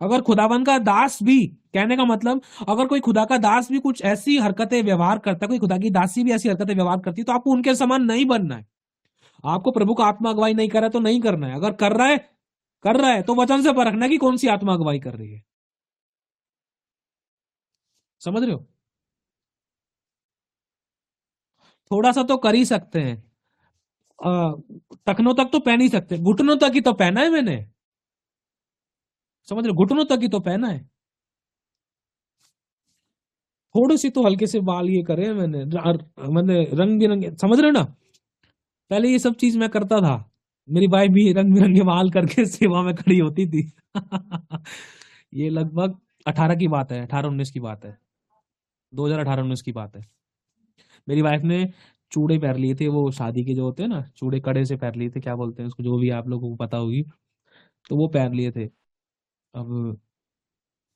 अगर खुदावन का दास भी, कहने का मतलब अगर कोई खुदा का दास भी कुछ ऐसी हरकतें व्यवहार करता है, कोई खुदा की दासी भी ऐसी हरकतें व्यवहार करती है, तो आपको उनके समान नहीं बनना है। आपको प्रभु का आत्मा अगुवाई नहीं कर रहा है तो नहीं करना है। अगर कर रहा है तो वचन से परखना कि कौन सी आत्मा अगुवाई कर रही है। समझ रहे हो? थोड़ा सा तो कर ही सकते हैं, टखनों तक तो पहन ही सकते हैं, घुटनों तक ही तो पहना है मैंने। समझ रहे हो? घुटनों तक ही तो पहना है। थोड़ी सी तो हल्के से बाल ये करे मैंने रंग बिरंगे। समझ रहे हो ना? पहले ये सब चीज मैं करता था, मेरी वाइफ भी रंग बिरंगे बाल करके सेवा में खड़ी होती थी। ये लगभग 18 की बात है, 18-19 की बात है, 2018-19 की बात है। मेरी वाइफ ने चूड़े पहन लिए थे, वो शादी के जो होते हैं ना चूड़े, कड़े से पहन लिए थे, क्या बोलते हैं उसको, जो भी आप लोगों को पता होगी, तो वो पहन लिए थे। अब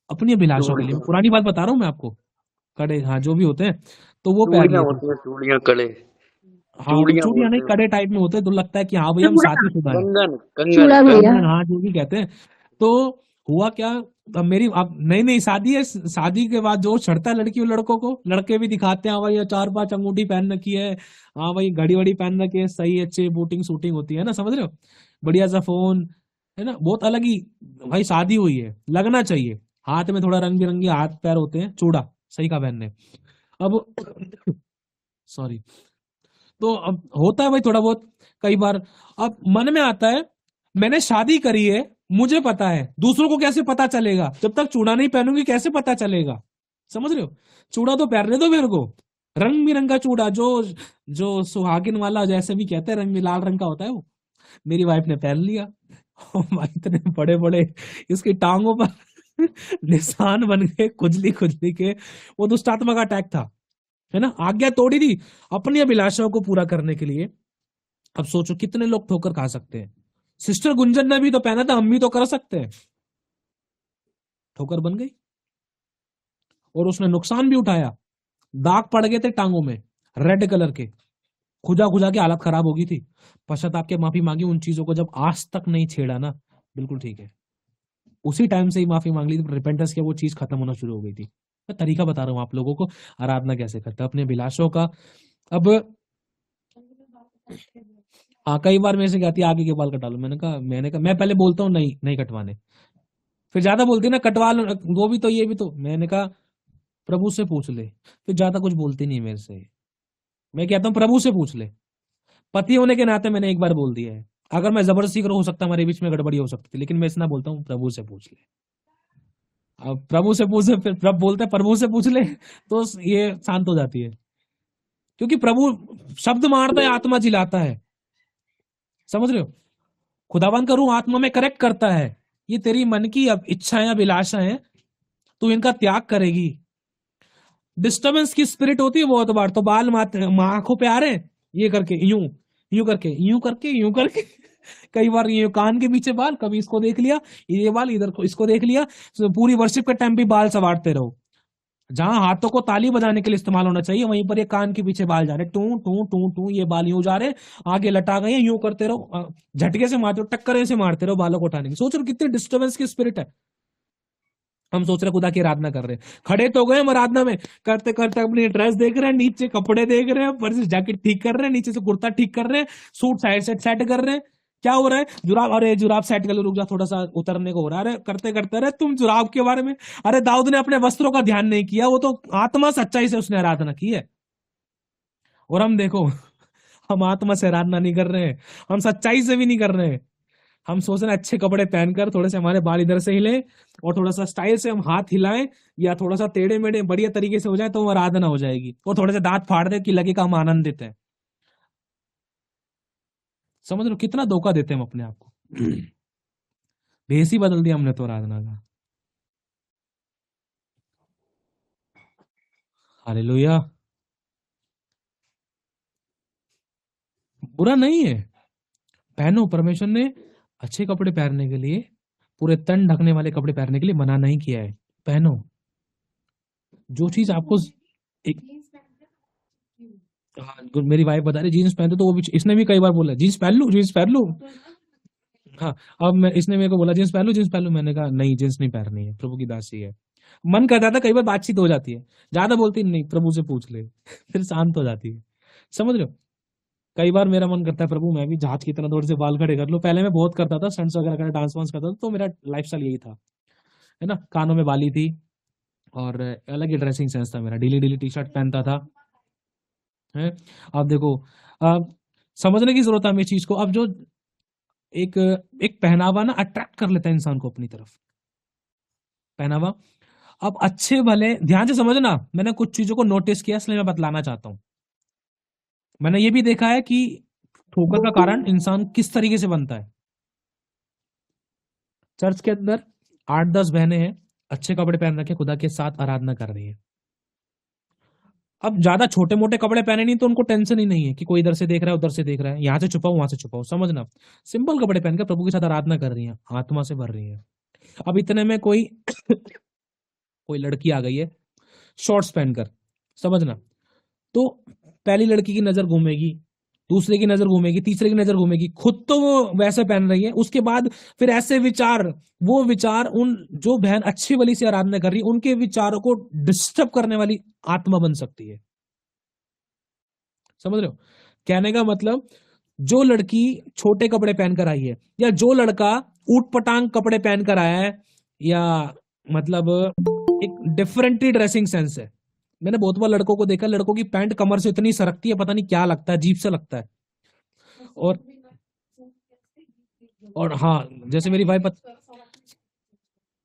अपनी अभिलाषा के लिए, पुरानी बात बता रहा हूँ मैं आपको, कड़े, हाँ जो भी होते हैं, तो वो पहन लिए थे। चूड़ियां कड़े, हाँ चूड़ियां नहीं, कड़े टाइप में होते हैं, तो लगता है कि हाँ भैया हम शादीशुदा हैं, कंगन, हाँ जो भी कहते हैं। तो हुआ क्या, अब मेरी अब नई शादी है, शादी के बाद जो चढ़ता है लड़की और लड़कों को, लड़के भी दिखाते हैं हाँ भाई 4-5 अंगूठी पहन रखी है, हाँ भाई घड़ी वड़ी पहन रखी है, सही अच्छे बूटिंग शूटिंग होती है ना, समझ रहे हो, बढ़िया सा फोन है ना, बहुत अलग ही भाई शादी हुई है, लगना चाहिए। हाथ में थोड़ा रंग बिरंगे हाथ पैर होते हैं, चूड़ा सही का पहनने। अब सॉरी, तो अब होता है भाई थोड़ा बहुत कई बार। अब मन में आता है मैंने शादी करी है, मुझे पता है, दूसरों को कैसे पता चलेगा? जब तक चूड़ा नहीं पहनूंगी कैसे पता चलेगा? समझ रहे हो? चूड़ा तो पहनने दो मेरे को, रंग बिरंगा चूड़ा, जो सुहागिन वाला जैसे भी कहते हैं, रंग में लाल रंग का होता है, वो मेरी वाइफ ने पहन लिया। भाई इतने बड़े बड़े इसकी टांगों पर निशान बन गए, खुजली के। वो दुष्टात्मा का अटैक था, है ना, आज्ञा तोड़ी थी अपनी अभिलाषाओं को पूरा करने के लिए। अब सोचो कितने लोग ठोकर खा सकते हैं। सिस्टर गुंजन ने भी तो पहना था, हम भी तो कर सकते हैं। ठोकर बन गई और उसने नुकसान भी उठाया, दाग पड़ गए थे टांगों में रेड कलर के, खुजा खुजा के हालत खराब हो गई थी। पश्चाताप के माफी मांगी, उन चीजों को जब आज तक नहीं छेड़ा ना, बिल्कुल ठीक है, उसी टाइम से ही माफी मांग ली थी, रिपेंटेंस की वो चीज खत्म होना शुरू हो गई थी। मैं तरीका बता रहा हूँ आप लोगों को आराधना कैसे करते हैं अपने अभिलाषों का। अब हाँ, कई बार मेरे से कहती है आगे के बाल कटा लो, मैंने कहा मैं पहले बोलता हूँ नहीं कटवाने, फिर ज्यादा बोलती है ना कटवा लो, वो भी तो ये भी तो, मैंने कहा प्रभु से पूछ ले, फिर ज्यादा कुछ बोलती नहीं मेरे से। मैं कहता हूँ प्रभु से पूछ ले, पति होने के नाते मैंने एक बार बोल दिया है, अगर मैं जबरदस्ती करूँ हो सकता हमारे बीच में गड़बड़ी हो सकती थी, लेकिन मैं इतना बोलता हूँ प्रभु से पूछ ले। अब प्रभु से पूछे, फिर प्रभु बोलते हैं प्रभु से पूछ ले, तो ये शांत हो जाती है, क्योंकि प्रभु शब्द मारता है, आत्मा जिलाता है, समझ रहे हो। खुदावन का रूह आत्मा में करेक्ट करता है, ये तेरी मन की अब इच्छाएं अभिलाषा है, तू इनका त्याग करेगी। डिस्टर्बेंस की स्पिरिट होती है बहुत बार, तो बाल आंखों पे आ रहे हैं, ये करके यूं करके कई बार ये कान के पीछे बाल, कभी इसको देख लिया, ये बाल इधर को इसको देख लिया, तो पूरी वर्शिप के टाइम भी बाल संवारते रहो। जहां हाथों को ताली बजाने के लिए इस्तेमाल होना चाहिए, वहीं पर ये कान के पीछे बाल जा रहे, टू टू टू टू, ये बाल यूं जा रहे, आगे लटा गए, यूं करते रहो, झटके से मारते हो, टक्कर से मारते रहो बालों को उठाने की। सोच रहे कितनी डिस्टर्बेंस की स्पिरिट है। हम सोच रहे खुदा की आराधना कर रहे हैं, खड़े तो गए हम आराधना में, करते करते अपनी ड्रेस देख रहे हैं, नीचे कपड़े देख रहे हैं, ऊपर से जैकेट ठीक कर रहे हैं, नीचे से कुर्ता ठीक कर रहे हैं, सूट साइड से सेट कर रहे हैं, क्या हो रहा है, जुराब, अरे जुराब सेट कर लो, रुक जा थोड़ा सा उतरने को हो रहा है, अरे करते करते, अरे तुम जुराब के बारे में, अरे दाऊद ने अपने वस्त्रों का ध्यान नहीं किया, वो तो आत्मा सच्चाई से उसने आराधना की है। और हम देखो, हम आत्मा से आराधना नहीं कर रहे हैं, हम सच्चाई से भी नहीं कर रहे हैं, हम सोच रहे हैं अच्छे कपड़े पहनकर थोड़े से हमारे बाल इधर से हिले और थोड़ा सा स्टाइल से हम हाथ हिलाएं, या थोड़ा सा टेढ़े मेढ़े बढ़िया तरीके से हो जाए तो वो आराधना हो जाएगी, और थोड़े से दांत फाड़ दे कि लगे का हम आनंदित है। समझ लो कितना धोखा देते हैं हम अपने आप को। भेस ही बदल दिया हमने तो आराधना का। हालेलुया। बुरा नहीं है, पहनो, परमेश्वर ने अच्छे कपड़े पहनने के लिए, पूरे तन ढकने वाले कपड़े पहनने के लिए मना नहीं किया है, पहनो। जो चीज आपको एक, हाँ, मेरी वाइफ बता रही जीन्स पहनते, तो वो भी, इसने भी कई बार बोला जीन्स पहन लूं। हाँ, अब इसने मेरे को बोला जीन्स पहन लूं, मैंने कहा नहीं, जीन्स नहीं पहननी है, प्रभु की दासी है। मन करता था, कई बार बातचीत हो जाती है, ज्यादा बोलती नहीं, प्रभु से पूछ ले फिर शांत हो जाती है, समझ रहे हो। कई बार मेरा मन करता है प्रभु मैं भी जहाज की तरह थोड़े से बाल खड़े कर लूं। पहले मैं बहुत करता था, स्टंट्स वगैरह करता, डांस वांस करता था, तो मेरा लाइफस्टाइल यही था, है ना, कानों में बाली थी और अलग ही ड्रेसिंग सेंस था मेरा, ढीली टी शर्ट पहनता था, है। अब देखो, अब समझने की जरूरत है हमें चीज को। अब जो एक पहनावा ना अट्रैक्ट कर लेता है इंसान को अपनी तरफ, पहनावा। अब अच्छे भले ध्यान से समझना, मैंने कुछ चीजों को नोटिस किया, इसलिए मैं बतलाना चाहता हूं। मैंने ये भी देखा है कि ठोकर का कारण इंसान किस तरीके से बनता है। चर्च के अंदर 8-10 बहनें हैं, अच्छे कपड़े पहन रखे, खुदा के साथ आराधना कर रही है। अब ज्यादा छोटे मोटे कपड़े पहने नहीं तो उनको टेंशन ही नहीं है कि कोई इधर से देख रहा है, उधर से देख रहा है, यहां से छुपाओ वहां से छुपाओ, समझना। सिंपल कपड़े पहनकर प्रभु के साथ आराधना कर रही है, आत्मा से भर रही है। अब इतने में कोई कोई लड़की आ गई है शॉर्ट्स पहनकर, समझना, तो पहली लड़की की नजर घूमेगी, दूसरे की नजर घूमेगी, तीसरे की नजर घूमेगी, खुद तो वो वैसे पहन रही है, उसके बाद फिर ऐसे विचार, वो विचार उन जो बहन अच्छी वाली से आराधना कर रही है उनके विचारों को डिस्टर्ब करने वाली आत्मा बन सकती है, समझ रहे हो। कहने का मतलब, जो लड़की छोटे कपड़े पहनकर आई है, या जो लड़का ऊट पटांग कपड़े पहनकर आया है, या मतलब एक डिफरेंटली ड्रेसिंग सेंस है। मैंने बहुत बार लड़कों को देखा, लड़कों की पैंट कमर से इतनी सरकती है, पता नहीं क्या लगता है, अजीब सा लगता है। और हाँ, जैसे मेरी वाइफ,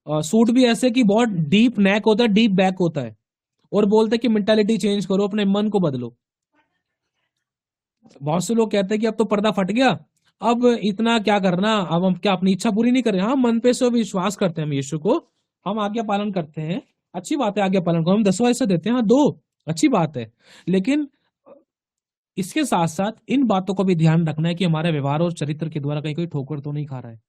सूट भी ऐसे कि बहुत डीप नेक होता है, डीप बैक होता है, और बोलते कि मेंटालिटी चेंज करो, अपने मन को बदलो। बहुत से लोग कहते हैं कि अब तो पर्दा फट गया, अब इतना क्या करना, अब हम क्या अपनी इच्छा पूरी नहीं कर रहे। हाँ, मन पे से विश्वास करते हैं हम यीशु को, हम आज्ञा पालन करते हैं, अच्छी बात है, आज्ञा पालन करो, हम 10वां हिस्सा देते हैं, हाँ 2 अच्छी बात है, लेकिन इसके साथ साथ इन बातों को भी ध्यान रखना है कि हमारे व्यवहार और चरित्र के द्वारा कहीं कोई ठोकर तो नहीं खा रहा है।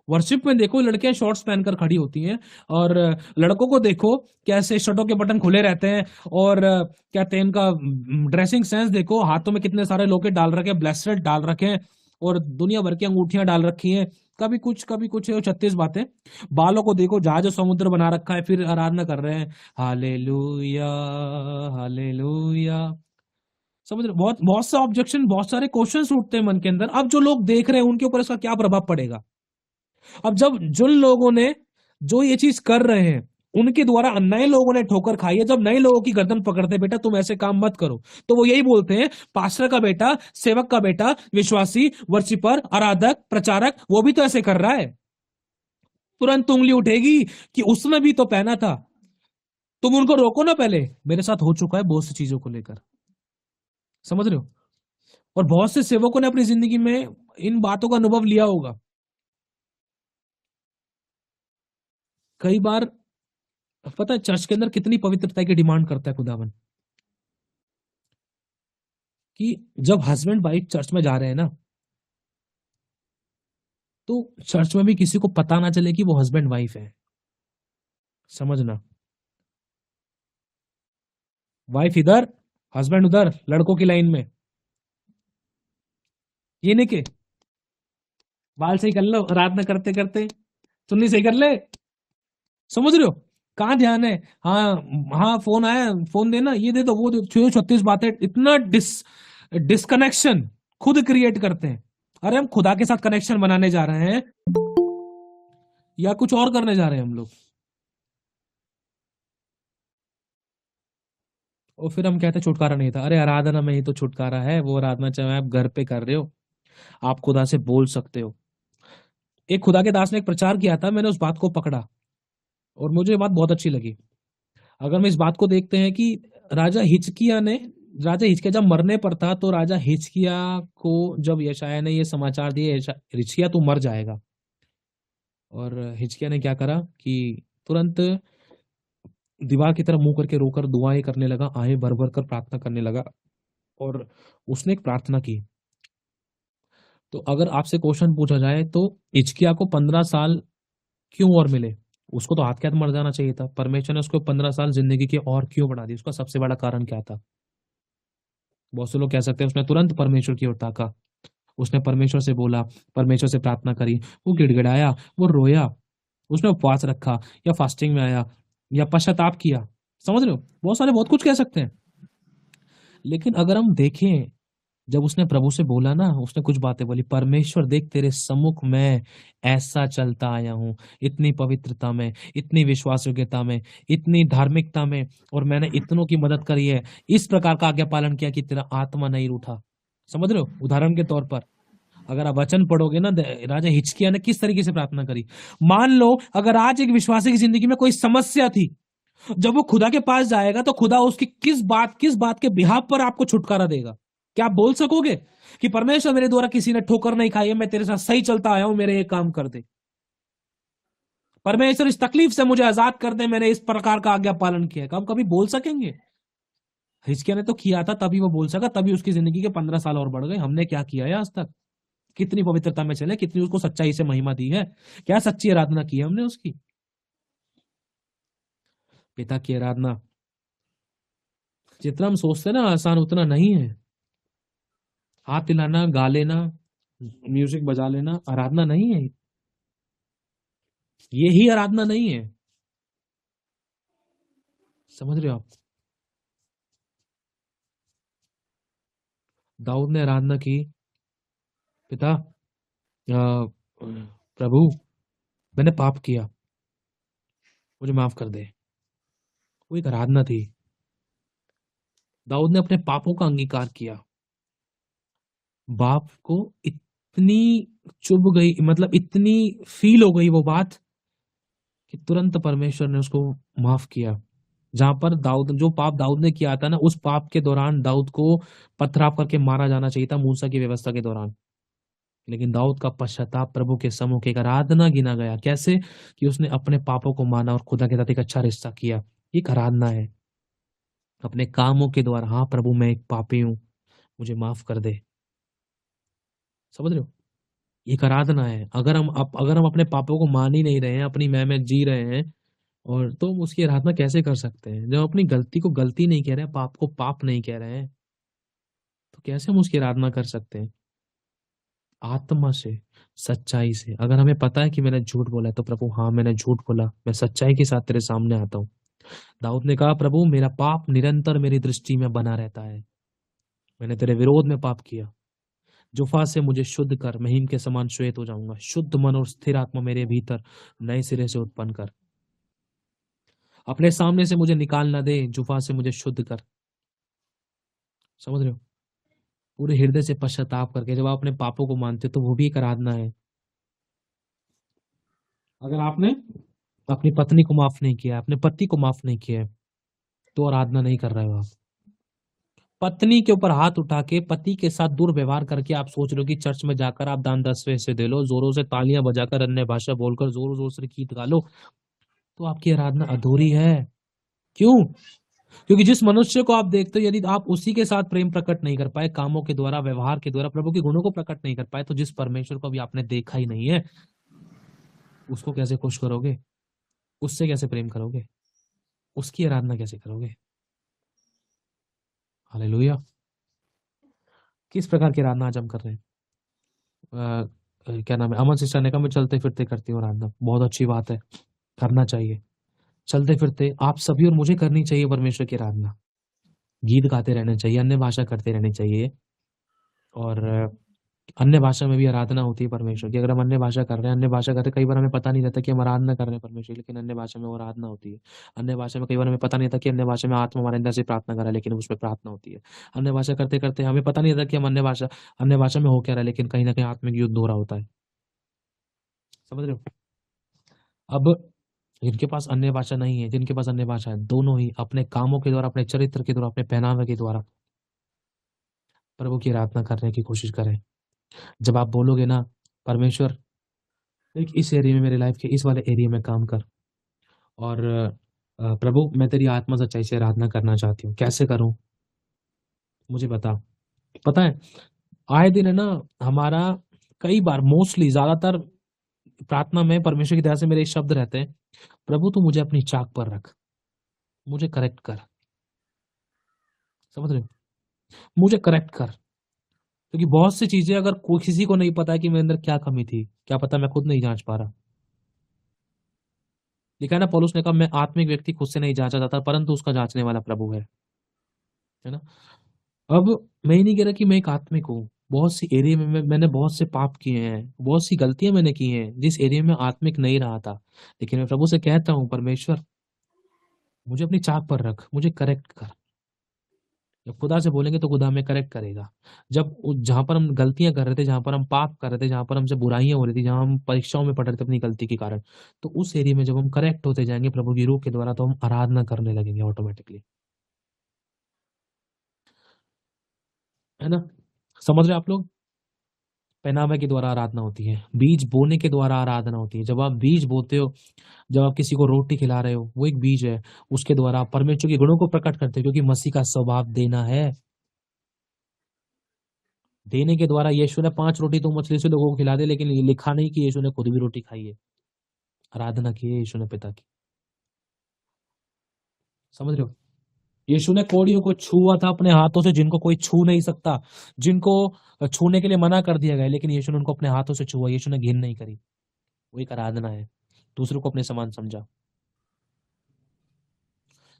वर्शिप में देखो लड़कियां शॉर्ट्स पहनकर खड़ी होती हैं और लड़कों को देखो कैसे शर्टों के बटन खुले रहते हैं और कहते हैं इनका ड्रेसिंग सेंस देखो, हाथों में कितने सारे लोकेट डाल रखे हैं, ब्रेसलेट डाल रखे हैं और दुनिया भर की अंगूठियां डाल रखी हैं, कभी कुछ 36 बातें। बालों को देखो जहाज समुद्र बना रखा है, फिर आराधना कर रहे हैं हालेलुया हालेलुया। समझ रहे हो? बहुत बहुत सा ऑब्जेक्शन, बहुत सारे क्वेश्चंस उठते हैं मन के अंदर। अब जो लोग देख रहे हैं उनके ऊपर इसका क्या प्रभाव पड़ेगा? अब जब जिन लोगों ने जो ये चीज कर रहे हैं उनके द्वारा नए लोगों ने ठोकर खाई है, जब नए लोगों की गर्दन पकड़ते बेटा तुम ऐसे काम मत करो, तो वो यही बोलते हैं पास्टर का बेटा, सेवक का बेटा, विश्वासी, वर्शिपर, आराधक, प्रचारक, वो भी तो ऐसे कर रहा है। तुरंत उंगली उठेगी कि उसने भी तो पहना था। तुम उनको रोको ना, पहले मेरे साथ हो चुका है बहुत सी चीजों को लेकर, समझ रहे हो? और बहुत से सेवकों ने अपनी जिंदगी में इन बातों का अनुभव लिया होगा। कई बार पता है चर्च के अंदर कितनी पवित्रता की डिमांड करता है खुदावन, कि जब हस्बैंड वाइफ चर्च में जा रहे हैं ना, तो चर्च में भी किसी को पता ना चले कि वो हस्बैंड वाइफ है। समझना, वाइफ इधर हस्बैंड उधर, लड़कों की लाइन में। ये नहीं के बाल सही कर लो, आराधना करते करते चुन्नी सही कर ले। समझ रहे हो कहाँ ध्यान है? हाँ हाँ, फोन आया, फोन देना, ये दे दो, वो दे, 36 बातें। इतना डिस्कनेक्शन खुद क्रिएट करते हैं। अरे हम खुदा के साथ कनेक्शन बनाने जा रहे हैं या कुछ और करने जा रहे हैं हम लोग? और फिर हम कहते छुटकारा नहीं था। अरे आराधना में ही तो छुटकारा है। वो आराधना चाहे आप घर पे कर रहे हो, आप खुदा से बोल सकते हो। एक खुदा के दास ने एक प्रचार किया था, मैंने उस बात को पकड़ा और मुझे ये बात बहुत अच्छी लगी। अगर हम इस बात को देखते हैं कि राजा हिजकिय्याह जब मरने पर था, तो राजा हिजकिय्याह को जब यशायाह ने ये समाचार दिए हिजकिय्याह तू मर जाएगा, और हिजकिय्याह ने क्या करा कि तुरंत दीवार की तरफ मुंह करके रोकर दुआएं करने लगा, आए भर भर कर प्रार्थना करने लगा। और उसने एक प्रार्थना की। तो अगर आपसे क्वेश्चन पूछा जाए तो हिजकिय्याह को 15 साल क्यों और मिले? उसको तो हाथ के हाथ मर जाना चाहिए था। परमेश्वर ने उसको 15 साल जिंदगी के और क्यों बढ़ा दी? उसका सबसे बड़ा कारण क्या था? बहुत से लोग कह सकते हैं उसने तुरंत परमेश्वर की ओर ताका, उसने परमेश्वर से बोला, परमेश्वर से प्रार्थना करी, वो गिड़गिड़ाया, वो रोया, उसने उपवास रखा या फास्टिंग में आया या पश्चाताप किया। समझ रहे हो? बहुत कुछ कह सकते हैं। लेकिन अगर हम देखें, जब उसने प्रभु से बोला ना, उसने कुछ बातें बोली, परमेश्वर देख तेरे सम्मुख मैं ऐसा चलता आया हूँ, इतनी पवित्रता में, इतनी विश्वास योग्यता में, इतनी धार्मिकता में, और मैंने इतनों की मदद करी है, इस प्रकार का आज्ञा पालन किया कि तेरा आत्मा नहीं रूठा। समझ रहे हो? उदाहरण के तौर पर अगर आप वचन पढ़ोगे ना, राजा हिजकिय्याह ने किस तरीके से प्रार्थना करी। मान लो अगर आज एक विश्वासी की जिंदगी में कोई समस्या थी, जब वो खुदा के पास जाएगा तो खुदा उसकी किस बात के बिहाफ पर आपको छुटकारा देगा? क्या आप बोल सकोगे कि परमेश्वर मेरे द्वारा किसी ने ठोकर नहीं खाई है, मैं तेरे साथ सही चलता आया हूं, मेरे ये काम कर दे, परमेश्वर इस तकलीफ से मुझे आजाद कर दे, मैंने इस प्रकार का आज्ञा पालन किया है? कभी बोल सकेंगे? हिजकिय्याह ने तो किया था, तभी वो बोल सका, तभी उसकी जिंदगी के 15 साल और बढ़ गए। हमने क्या किया है आज तक? कितनी पवित्रता में चले, कितनी उसको सच्चाई से महिमा दी है, क्या सच्ची आराधना की है हमने उसकी? पिता की आराधना जितना हम सोचते हैं ना आसान, उतना नहीं है। हाथ हिलाना, गा लेना, म्यूजिक बजा लेना आराधना नहीं है। ये ही आराधना नहीं है। समझ रहे हो आप? दाऊद ने आराधना की, पिता प्रभु मैंने पाप किया, मुझे माफ कर दे। वो एक आराधना थी। दाऊद ने अपने पापों का अंगीकार किया। बाप को इतनी चुभ गई, मतलब इतनी फील हो गई वो बात कि तुरंत परमेश्वर ने उसको माफ किया। जहां पर जो पाप दाऊद ने किया था ना, उस पाप के दौरान दाऊद को पथराव करके मारा जाना चाहिए था मूसा की व्यवस्था के दौरान। लेकिन दाऊद का पश्चाताप प्रभु के सम्मुख एक आराधना गिना गया। कैसे? कि उसने अपने पापों को माना और खुदा के साथ एक अच्छा रिश्ता किया। एक आराधना है। अपने कामों के द्वारा, हाँ प्रभु मैं एक पापी हूं, मुझे माफ कर दे। समझ रहे हो? एक आराधना है। अगर हम अपने पापों को मान ही नहीं रहे हैं, अपनी मैं में जी रहे हैं, और तो हम उसकी आराधना कैसे कर सकते हैं? जब अपनी गलती को गलती नहीं कह रहे हैं, पाप को पाप नहीं कह रहे हैं, तो कैसे हम उसकी आराधना कर सकते हैं? आत्मा से, सच्चाई से। अगर हमें पता है कि मैंने झूठ बोला है, तो प्रभु हाँ मैंने झूठ बोला, मैं सच्चाई के साथ तेरे सामने आता हूँ। दाऊद ने कहा, प्रभु मेरा पाप निरंतर मेरी दृष्टि में बना रहता है, मैंने तेरे विरोध में पाप किया, जुफा से मुझे शुद्ध कर, मैं हिम के समान श्वेत हो जाऊंगा। शुद्ध मन और स्थिर आत्मा मेरे भीतर नए सिरे से उत्पन्न कर, अपने सामने से मुझे निकाल ना दे, जुफा से मुझे शुद्ध कर। समझ रहे हो? पूरे हृदय से पश्चाताप करके जब आप अपने पापों को मानते हो, तो वो भी एक आराधना है। अगर आपने अपनी पत्नी को माफ नहीं किया, अपने पति को माफ नहीं किया, तो आराधना नहीं कर रहे हो आप। पत्नी के ऊपर हाथ उठा के पति के साथ दुर्व्यवहार करके आप सोच रहे हो कि चर्च में जाकर आप दान 10 पैसे दे लो, जोरों से तालियां बजाकर अन्य भाषा बोलकर जोर जोर से गीत गा लो, तो आपकी आराधना अधूरी है। क्यों? क्योंकि जिस मनुष्य को आप देखते हो, यदि आप उसी के साथ प्रेम प्रकट नहीं कर पाए, कामों के द्वारा, व्यवहार के द्वारा प्रभु के गुणों को प्रकट नहीं कर पाए, तो जिस परमेश्वर को अभी आपने देखा ही नहीं है, उसको कैसे खुश करोगे? उससे कैसे प्रेम करोगे? उसकी आराधना कैसे करोगे? हालेलुया। किस प्रकार की आराधना आज हम कर रहे हैं? क्या नाम है, अमन सिस्टर ने कहा मैं चलते फिरते करती हूँ आराधना। बहुत अच्छी बात है, करना चाहिए। चलते फिरते आप सभी और मुझे करनी चाहिए परमेश्वर की आराधना। गीत गाते रहने चाहिए, अन्य भाषा करते रहने चाहिए, और अन्य भाषा में भी आराधना होती है परमेश्वर की। अगर हम अन्य भाषा कर रहे हैं, अन्य भाषा करते, कई बार हमें पता नहीं रहता कि हम आराधना कर रहे हैं परमेश्वर, लेकिन अन्य भाषा में वो आराधना होती है। अन्य भाषा में कई बार हमें पता नहीं था कि अन्य भाषा में आत्मा हमारे अंदर से प्रार्थना कर रहा है, लेकिन उसमें प्रार्थना होती है। अन्य भाषा करते करते हमें पता नहीं था कि हम अन्य भाषा में हो क्या रहा है, लेकिन कहीं ना कहीं आत्मिक युद्ध हो रहा होता है। समझ रहे हो? अब जिनके पास अन्य भाषा नहीं है, जिनके पास अन्य भाषा है, दोनों ही अपने कामों के द्वारा, अपने चरित्र के द्वारा, अपने पहनावे के द्वारा प्रभु की आराधना करने की कोशिश करें। जब आप बोलोगे ना, परमेश्वर देख इस एरिया में, मेरे लाइफ के इस वाले एरिया में काम कर, और प्रभु मैं तेरी आत्मा सच्चाई से आराधना करना चाहती हूँ, कैसे करूं मुझे बता। पता है, आए दिन है ना हमारा, कई बार, मोस्टली ज्यादातर प्रार्थना में परमेश्वर की दया से मेरे शब्द रहते हैं, प्रभु तू मुझे अपनी चाक पर रख, मुझे करेक्ट कर। समझ रहे हो? मुझे करेक्ट कर, क्योंकि बहुत सी चीजें अगर कोई किसी को नहीं पता है कि मेरे अंदर क्या कमी थी, क्या पता मैं खुद नहीं जांच पा रहा। लिखा है ना, पौलुस ने कहा मैं आत्मिक व्यक्ति खुद से नहीं जांचा जाता, परंतु उसका जांचने वाला प्रभु है ना। अब मैं ही नहीं कह रहा कि मैं एक आत्मिक हूँ। बहुत सी एरिया में मैंने बहुत से पाप किए हैं, बहुत सी गलतियां मैंने की हैं, जिस एरिया में आत्मिक नहीं रहा था, लेकिन मैं प्रभु से कहता हूँ, परमेश्वर मुझे अपनी चाक पर रख, मुझे करेक्ट कर। जब खुदा से बोलेंगे तो खुदा हमें करेक्ट करेगा। जब जहां पर हम गलतियां कर रहे थे, जहां पर हम पाप कर रहे थे, जहां पर हमसे बुराइयां हो रही थी, जहां हम परीक्षाओं में पढ़ रहे थे अपनी गलती के कारण, तो उस एरिया में जब हम करेक्ट होते जाएंगे प्रभु की रूह के द्वारा, तो हम आराधना करने लगेंगे ऑटोमेटिकली, है ना। समझ रहे आप लोग? पहनावे के द्वारा आराधना होती है, बीज बोने के द्वारा आराधना होती है। जब आप बीज बोते हो, जब आप किसी को रोटी खिला रहे हो, वो एक बीज है, उसके द्वारा आप परमेश्वर के गुणों को प्रकट करते हो, क्योंकि मसीह का स्वभाव देना है। देने के द्वारा यीशु ने 5 रोटी तो मछली से लोगों को खिला दे, लेकिन ये लिखा नहीं कि यीशु ने खुद भी रोटी खाई है, आराधना की है यीशु ने पिता की। समझ रहे हो? यीशु ने कोड़ियों को छुआ था अपने हाथों से, जिनको कोई छू नहीं सकता, जिनको छूने के लिए मना कर दिया गया, लेकिन यीशु ने उनको अपने हाथों से छुआ। यीशु ने घिन नहीं करी, वो एक आराधना है। दूसरों को अपने समान समझा,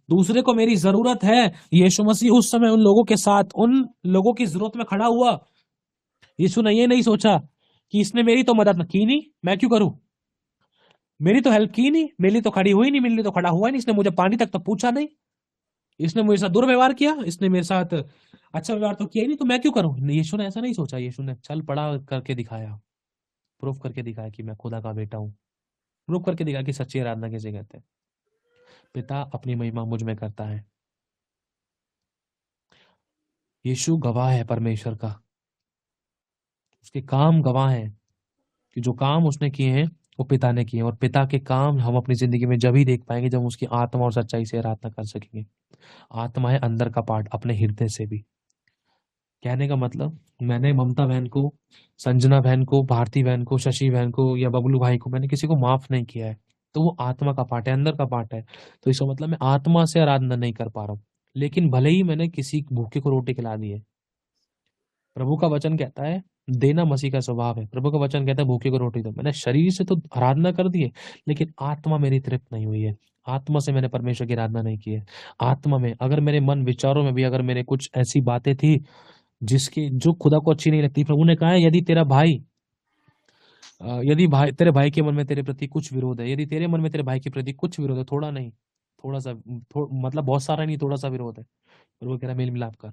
दूसरे को मेरी जरूरत है। यीशु मसीह उस समय उन लोगों के साथ, उन लोगों की जरूरत में खड़ा हुआ। यीशु ने ये नहीं सोचा कि इसने मेरी तो मदद की नहीं, मैं क्यों करूं, मेरी तो हेल्प की नहीं, मेरे लिए तो खड़ी हुई नहीं, मेरे लिए तो खड़ा हुआ नहीं, इसने मुझे पानी तक तो पूछा नहीं, इसने मेरे साथ दुर्व्यवहार किया, इसने मेरे साथ अच्छा व्यवहार तो किया ही नहीं, तो मैं क्यों करूं। यीशु ने ऐसा नहीं सोचा। यीशु ने चल पड़ा करके दिखाया, प्रूफ करके दिखाया कि मैं खुदा का बेटा हूं, प्रूफ करके दिखाया कि सच्ची आराधना कैसे कहते हैं। पिता अपनी महिमा मुझ में करता है। यीशु गवाह है परमेश्वर का, उसके काम गवाह है कि जो काम उसने किए हैं वो पिता ने किए, और पिता के काम हम अपनी जिंदगी में जब ही देख पाएंगे जब उसकी आत्मा और सच्चाई से आराधना कर सकेंगे। आत्मा है अंदर का पार्ट, अपने हृदय से भी। कहने का मतलब मैंने ममता बहन को, संजना बहन को, भारती बहन को, शशि बहन को या बबलू भाई को मैंने किसी को माफ नहीं किया है, तो वो आत्मा का पार्ट है, अंदर का पार्ट है। तो इसका मतलब मैं आत्मा से आराधना नहीं कर पा रहा हूँ। लेकिन भले ही मैंने किसी भूखे को रोटी खिला दी है, प्रभु का वचन कहता है देना मसीह का स्वभाव है। प्रभु का वचन कहता है भूखे को रोटी दो। मैंने शरीर से तो आराधना कर दी है, लेकिन आत्मा मेरी तृप्त नहीं हुई है। आत्मा से मैंने परमेश्वर की आराधना नहीं की है। आत्मा में अगर मेरे मन विचारों में भी अगर मेरे कुछ ऐसी बातें थी जिसकी जो खुदा को अच्छी नहीं लगती, प्रभु ने कहा है यदि तेरा भाई यदि भाई तेरे भाई के मन में तेरे प्रति कुछ विरोध है, यदि तेरे मन में तेरे भाई के प्रति कुछ विरोध है, थोड़ा नहीं, थोड़ा सा मतलब बहुत सारा नहीं, थोड़ा सा विरोध है, प्रभु कह रहा है मेल मिलाप कर।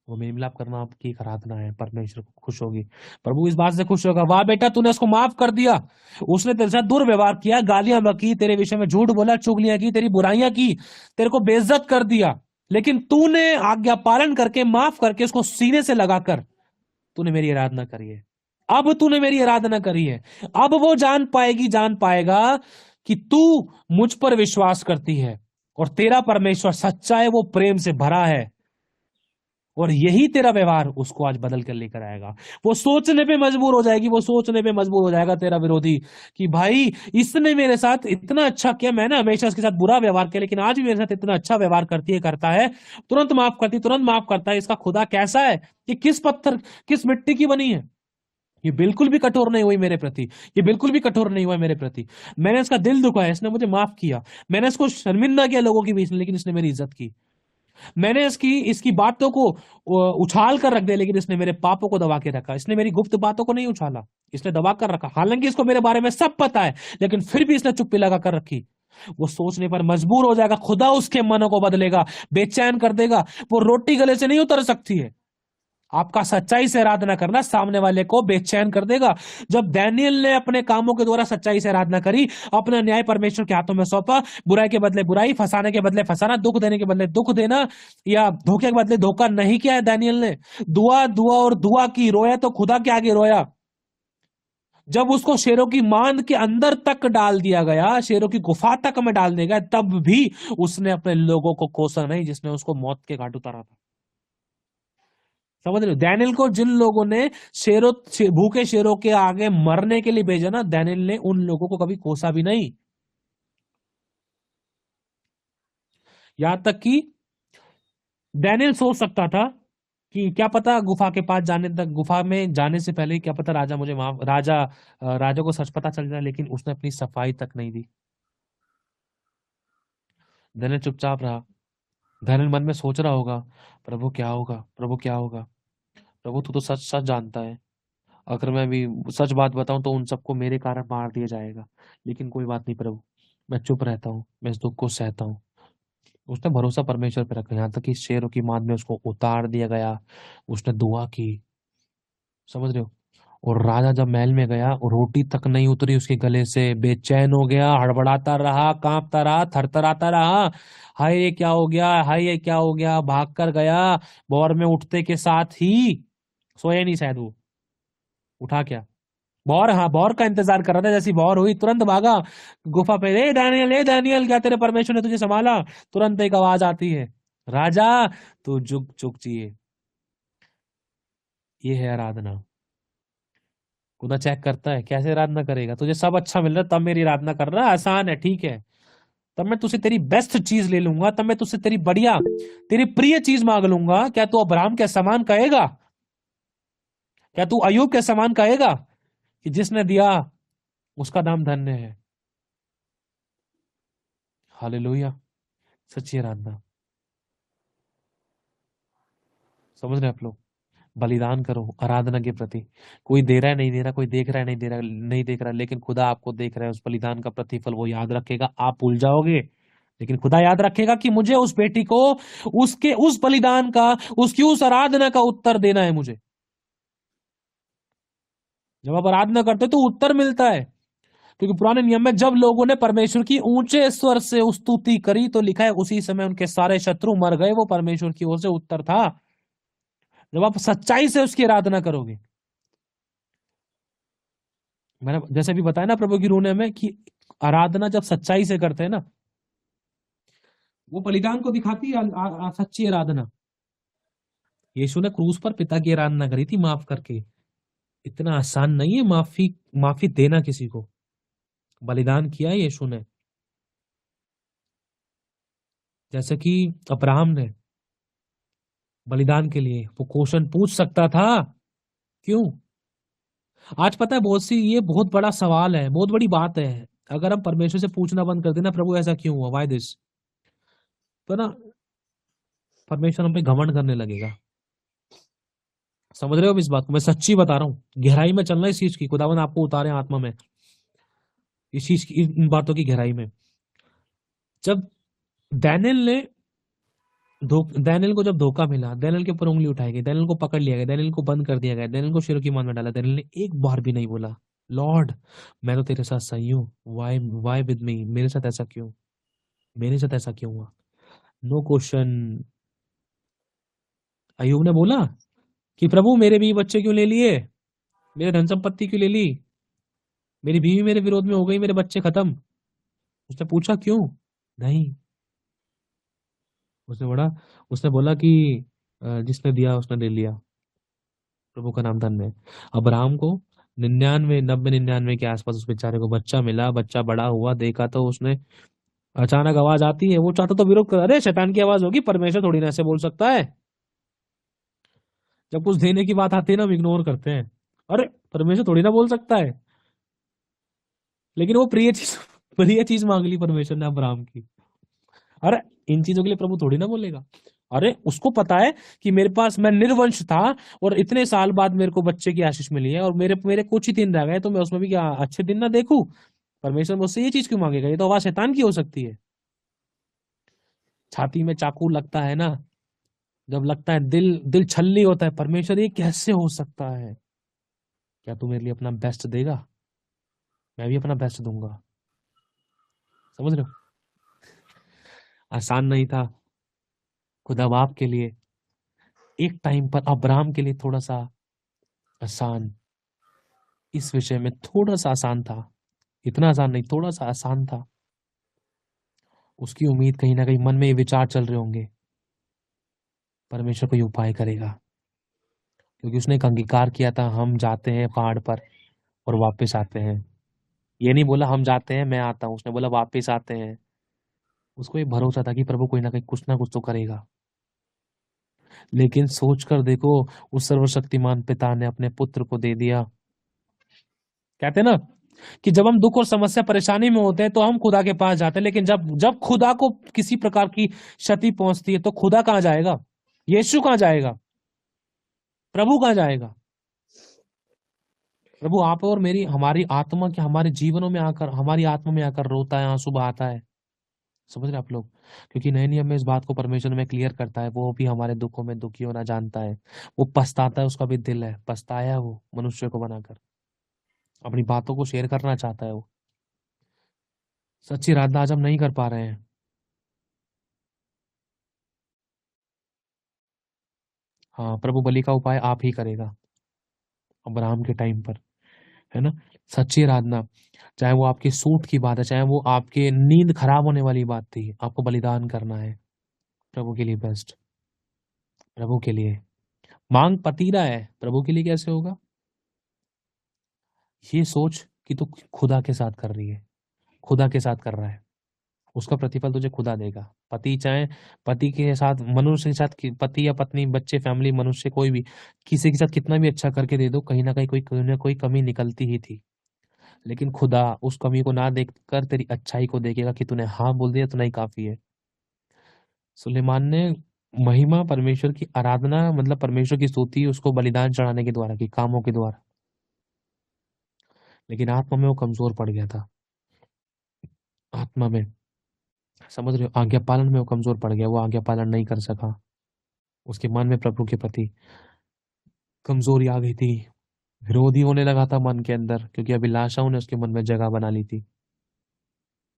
वो मेल मिलाप करना आपकी एक आराधना है, परमेश्वर को खुश होगी। प्रभु इस बात से खुश होगा, वाह बेटा तूने उसको माफ कर दिया, उसने तेरे साथ दुर्व्यवहार किया, गालियां बकी, तेरे विषय में झूठ बोला, चुगलियां की, तेरी बुराइयां की, तेरे को बेइज्जत कर दिया, लेकिन तूने आज्ञा पालन करके माफ करके उसको सीने से लगाकर तूने मेरी आराधना करी है। अब तूने मेरी आराधना करी है। अब वो जान पाएगा कि तू मुझ पर विश्वास करती है और तेरा परमेश्वर सच्चा है, वो प्रेम से भरा है, और यही तेरा व्यवहार उसको आज बदल कर लेकर आएगा। वो सोचने पे मजबूर हो जाएगी, वो सोचने पे मजबूर हो जाएगा तेरा विरोधी कि भाई इसने मेरे साथ इतना अच्छा किया, मैंने हमेशा इसके साथ बुरा व्यवहार किया, लेकिन आज भी मेरे साथ इतना अच्छा व्यवहार करता है, तुरंत माफ करता है। इसका खुदा कैसा है? ये किस पत्थर किस मिट्टी की बनी है? ये बिल्कुल भी कठोर नहीं हुई मेरे प्रति, ये बिल्कुल भी कठोर नहीं हुआ मेरे प्रति। मैंने इसका दिल दुखाया, इसने मुझे माफ किया। मैंने इसको शर्मिंदा किया लोगों के बीच में, लेकिन इसने मेरी इज्जत की। मैंने इसकी बातों को उछाल कर रख दिया, लेकिन इसने मेरे पापों को दबा के रखा। इसने मेरी गुप्त बातों को नहीं उछाला, इसने दबा कर रखा। हालांकि इसको मेरे बारे में सब पता है, लेकिन फिर भी इसने चुप्पी लगा कर रखी। वो सोचने पर मजबूर हो जाएगा, खुदा उसके मनों को बदलेगा, बेचैन कर देगा। वो रोटी गले से नहीं उतर सकती है। आपका सच्चाई से आराधना करना सामने वाले को बेचैन कर देगा। जब दानियेल ने अपने कामों के द्वारा सच्चाई से आराधना करी, अपना न्याय परमेश्वर के हाथों में सौंपा, बुराई के बदले बुराई, फंसाने के बदले फंसाना, दुख देने के बदले दुख देना, या धोखे के बदले धोखा नहीं किया है दानियेल ने। दुआ की, रोया तो खुदा के आगे रोया। जब उसको शेरों की मांद के अंदर तक डाल दिया गया, शेरों की गुफा तक में डाल दिया गया, तब भी उसने अपने लोगों को कोसा नहीं जिसने उसको मौत के घाट उतारा था। समझ रहे हो? दानियेल को जिन लोगों ने भूखे शेरों के आगे मरने के लिए भेजा ना, दानियेल ने उन लोगों को कभी कोसा भी नहीं। यहां तक कि दानियेल सोच सकता था कि क्या पता गुफा में जाने से पहले क्या पता राजा को सच पता चल जाए, लेकिन उसने अपनी सफाई तक नहीं दी। दानियेल चुपचाप रहा। दानियेल मन में सोच रहा होगा, प्रभु क्या होगा, प्रभु क्या होगा, प्रभु तू तो सच सच जानता है, अगर मैं भी सच बात बताऊं तो उन सबको मेरे कारण मार दिया जाएगा, लेकिन कोई बात नहीं प्रभु, मैं चुप रहता हूँ, मैं इस दुख को सहता हूँ। उसने भरोसा परमेश्वर पर रखा। यहाँ तक कि शेरों की मांद में उसको उतार दिया गया, उसने दुआ की। समझ रहे हो? और राजा जब महल में गया और रोटी तक नहीं उतरी उसके गले से, बेचैन हो गया, हड़बड़ाता रहा, कांपता रहा, थरथराता रहा। हाय ये क्या हो गया, हाय ये क्या हो गया, भाग कर गया। भोर में उठते के साथ ही, सोया नहीं शायद वो, उठा क्या, भौर का इंतजार कर रहा था। जैसी भौर हुई तुरंत भागा गुफा पे, ए दानियल क्या तेरे परमेश्वर ने तुझे संभाला? तुरंत एक आवाज आती है, राजा तू चुक जिए। ये है आराधना। खुदा चेक करता है कैसे आराधना करेगा। तुझे सब अच्छा मिल रहा है तब मेरी आराधना कर रहा है, आसान है, ठीक है, तब मैं तुझसे तेरी बेस्ट चीज ले लूंगा, तब मैं तुझसे तेरी बढ़िया तेरी प्रिय चीज मांग लूंगा। क्या तू अब्राहम के समान कहेगा? क्या तू अय्यूब के समान कहेगा कि जिसने दिया उसका नाम धन्य है? हालेलुया। सच्ची आराधना। समझ रहे आप लोग? बलिदान करो आराधना के प्रति। कोई दे रहा है नहीं दे रहा, कोई देख रहा है नहीं देख रहा, लेकिन खुदा आपको देख रहा है। उस बलिदान का प्रतिफल वो याद रखेगा। आप भूल जाओगे, लेकिन खुदा याद रखेगा कि मुझे उस बेटी को उसके उस बलिदान का, उसकी उस आराधना का उत्तर देना है मुझे। जब आप आराधना करते हो तो उत्तर मिलता है, क्योंकि पुराने नियम में जब लोगों ने परमेश्वर की ऊंचे स्वर से स्तुति करी तो लिखा है उसी समय उनके सारे शत्रु मर गए। वो परमेश्वर की ओर से उत्तर था। जब आप सच्चाई से उसकी आराधना करोगे, मैंने जैसे भी बताया ना प्रभु की रूह ने हमें कि आराधना जब सच्चाई से करते हैं ना, वो बलिदान को दिखाती है सच्ची आराधना। यीशु ने क्रूस पर पिता की आराधना करी थी माफ करके। इतना आसान नहीं है माफी देना किसी को। बलिदान किया है यीशु ने। जैसे कि अब्राहम ने बलिदान के लिए वो क्वेश्चन पूछ सकता था, क्यों? आज पता है ये बहुत बड़ा सवाल है, बहुत बड़ी बात है। अगर हम परमेश्वर से पूछना बंद कर देना प्रभु ऐसा क्यों हुआ, व्हाई दिस, तो ना परमेश्वर हम पे घमंड करने लगेगा। समझ रहे हो इस बात को? मैं सच्ची बता रहा हूँ, गहराई में चलना इस चीज की। खुदावन आपको उतारे आत्मा में इस चीज की, इन बातों की गहराई में। जब डैनियल को जब धोखा मिला, डैनियल के ऊपर उंगली उठाई गई, डैनियल को पकड़ लिया गया, डैनियल को बंद कर दिया गया, डैनियल को शेरों की मान में डाला, डैनियल ने एक बार भी नहीं बोला लॉर्ड मैं तो तेरे साथ सही हूँ, वाई विद मी, मेरे साथ ऐसा क्यों, मेरे साथ ऐसा क्यों हुआ? No question. अय्यूब ने बोला कि प्रभु मेरे भी बच्चे क्यों ले लिए, मेरे धन संपत्ति क्यों ले ली, मेरी बीवी मेरे विरोध में हो गई, मेरे बच्चे खत्म। उसने पूछा क्यों? नहीं। उसने बोला कि जिसने दिया उसने ले लिया। प्रभु का नाम धन्य है। अब्राहम को 90-99 के आसपास उस बेचारे को बच्चा मिला, बच्चा बड़ा हुआ, देखा तो उसने अचानक आवाज आती है, वो चाहता तो विरोध कर, अरे शैतान की आवाज होगी, परमेश्वर थोड़ी ना ऐसे बोल सकता है। जब कुछ देने की बात आती है ना हम इग्नोर करते हैं, अरे परमेश्वर थोड़ी ना बोल सकता है। लेकिन वो प्रिय चीज मांग ली परमेश्वर ने अब्राहम की। अरे इन चीजों के लिए प्रभु थोड़ी ना बोलेगा। अरे उसको पता है कि मेरे पास, मैं निर्वंश था और इतने साल बाद मेरे को बच्चे की आशीष मिली है और मेरे कुछ ही दिन रह गए, तो मैं उसमें भी क्या अच्छे दिन ना देखूं? परमेश्वर मुझसे ये चीज क्यों मांगेगा? ये तो आवाज शैतान की हो सकती है। छाती में चाकू लगता है ना, जब लगता है दिल छल्ली होता है, परमेश्वर ये कैसे हो सकता है? क्या तू मेरे लिए अपना बेस्ट देगा? मैं भी अपना बेस्ट दूंगा। समझ रहे हो? आसान नहीं था खुदा बाप के लिए एक टाइम पर, अब्राहम के लिए थोड़ा सा आसान, इस विषय में थोड़ा सा आसान था, इतना आसान नहीं, थोड़ा सा आसान था। उसकी उम्मीद कहीं ना कहीं मन में ये विचार चल रहे होंगे, परमेश्वर कोई उपाय करेगा, क्योंकि उसने एक अंगीकार किया था, हम जाते हैं पहाड़ पर और वापस आते हैं। ये नहीं बोला हम जाते हैं मैं आता हूं, उसने बोला वापस आते हैं। उसको ये भरोसा था कि प्रभु कोई ना कुछ तो करेगा। लेकिन सोच कर देखो, उस सर्वशक्तिमान पिता ने अपने पुत्र को दे दिया। कहते हैं ना कि जब हम दुख और समस्या परेशानी में होते हैं तो हम खुदा के पास जाते हैं, लेकिन जब खुदा को किसी प्रकार की क्षति पहुंचती है तो खुदा कहां जाएगा? यीशु कहां जाएगा? प्रभु कहां जाएगा? प्रभु आप और मेरी, हमारी आत्मा के हमारे जीवनों में आकर, हमारी आत्मा में आकर रोता है, आंसू बहाता है। समझ रहे आप लोग? क्योंकि नए नियम में इस बात को परमेश्वर में क्लियर करता है, वो भी हमारे दुखों में दुखी होना जानता है, वो पछताता है, उसका भी दिल है, पछताया वो मनुष्य को बनाकर, अपनी बातों को शेयर करना चाहता है वो। सच्ची आराधना आज हम नहीं कर पा रहे हैं। हाँ, प्रभु बलि का उपाय आप ही करेगा अब्राहम के टाइम पर, है ना? सच्ची आराधना, चाहे वो आपकी सूट की बात है, चाहे वो आपके नींद खराब होने वाली बात थी, आपको बलिदान करना है प्रभु के लिए बेस्ट, प्रभु के लिए। मांग पतीला है, प्रभु के लिए कैसे होगा? ये सोच कि तू खुदा के साथ कर रही है, खुदा के साथ कर रहा है, उसका प्रतिफल तुझे खुदा देगा। पति चाहे पति के साथ, मनुष्य के साथ, पति या पत्नी, बच्चे, फैमिली, मनुष्य, कोई भी किसी के साथ कितना भी अच्छा करके दे दो, कहीं ना कहीं कोई कमी निकलती ही थी। लेकिन खुदा उस कमी को ना देखकर तेरी अच्छाई को देखेगा कि तूने हाँ बोल दिया तो नहीं काफी है। सुलेमान ने महिमा, परमेश्वर की आराधना, मतलब परमेश्वर की स्तुति उसको बलिदान चढ़ाने के द्वारा की, कामों के द्वारा, लेकिन आत्मा में वो कमजोर पड़ गया था। आत्मा में, समझ रहे हो? आज्ञा पालन में वो कमजोर पड़ गया, वो आज्ञा पालन नहीं कर सका। उसके मन में प्रभु के प्रति कमजोरी आ गई थी, विरोधी होने लगा था मन के अंदर, क्योंकि अभिलाषाओं ने उसके मन में जगह बना ली थी,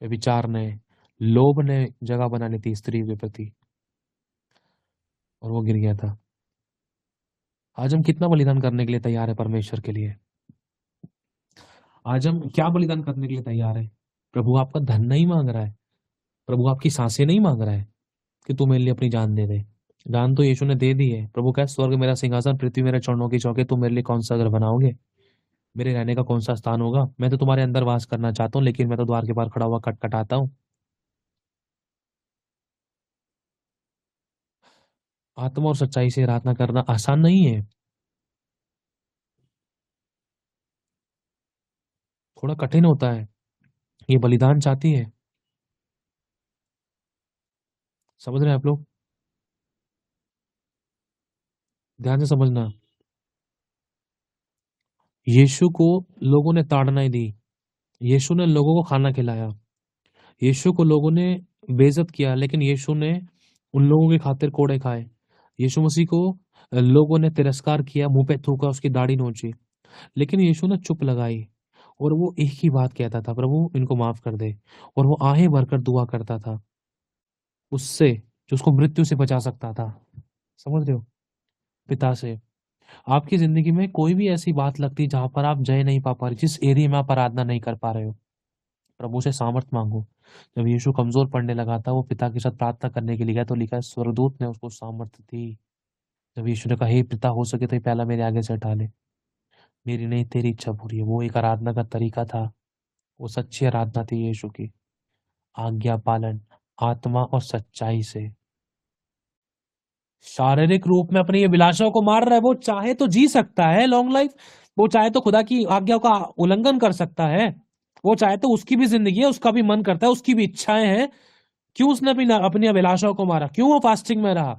विचार ने, लोभ ने जगह बना ली थी स्त्री के प्रति, और वो गिर गया था। आज हम कितना बलिदान करने के लिए तैयार है परमेश्वर के लिए? आज हम क्या बलिदान करने के लिए तैयार है? प्रभु आपका धन नहीं मांग रहा है, प्रभु आपकी सांसें नहीं मांग रहा है कि तू मेरे लिए अपनी जान दे दे, जान तो यीशु ने दे दी है। प्रभु कहे स्वर्ग मेरा सिंहासन, पृथ्वी मेरे चरणों की चौकी, तुम मेरे लिए कौन सा घर बनाओगे, मेरे रहने का कौन सा स्थान होगा। मैं तो तुम्हारे अंदर वास करना चाहता हूँ, लेकिन मैं तो द्वार के बाहर खड़ा हुआ खटखटाता हूँ। आत्मा और सच्चाई से आराधना करना आसान नहीं है, थोड़ा कठिन होता है, ये बलिदान चाहती है। समझ रहे हैं आप लोग? ध्यान से समझना। यीशु को लोगों ने ताड़नाएं दी, यीशु ने लोगों को खाना खिलाया, यीशु को लोगों ने बेइज्जत किया, लेकिन यीशु ने उन लोगों की खातिर कोड़े खाए। यीशु मसीह को लोगों ने तिरस्कार किया, मुंह पे थूका, उसकी दाढ़ी नोची, लेकिन यीशु ने चुप लगाई और वो एक ही बात कहता था, प्रभु इनको माफ कर दे। और वो आहें भरकर दुआ करता था उससे जो उसको मृत्यु से बचा सकता था। समझ रहे हो? पिता से। आपकी जिंदगी में कोई भी ऐसी बात लगती जहां पर आप जय नहीं पा रहे, जिस एरिया में आप आराधना नहीं कर पा रहे हो, प्रभु से सामर्थ मांगो। जब यीशु कमजोर पड़ने लगा था, वो पिता के साथ प्रार्थना करने के लिए गया, तो लिखा है स्वर्गदूत ने उसको सामर्थ दी। जब यीशु ने कहा हे पिता, हो सके तो ये प्याला मेरे आगे से हटा ले, मेरी नहीं तेरी इच्छा पूरी है। वो एक आराधना का तरीका था, वो सच्ची आराधना थी यीशु की। आज्ञा पालन आत्मा और सच्चाई से। शारीरिक रूप में अपनी अभिलाषाओं को मार रहा है, वो चाहे तो जी सकता है लॉन्ग लाइफ, वो चाहे तो खुदा की आज्ञा का उल्लंघन कर सकता है, वो चाहे तो उसकी भी जिंदगी है, उसका भी मन करता है, उसकी भी इच्छाएं हैं। क्यों उसने अपनी अभिलाषाओं को मारा? क्यों वो फास्टिंग में रहा?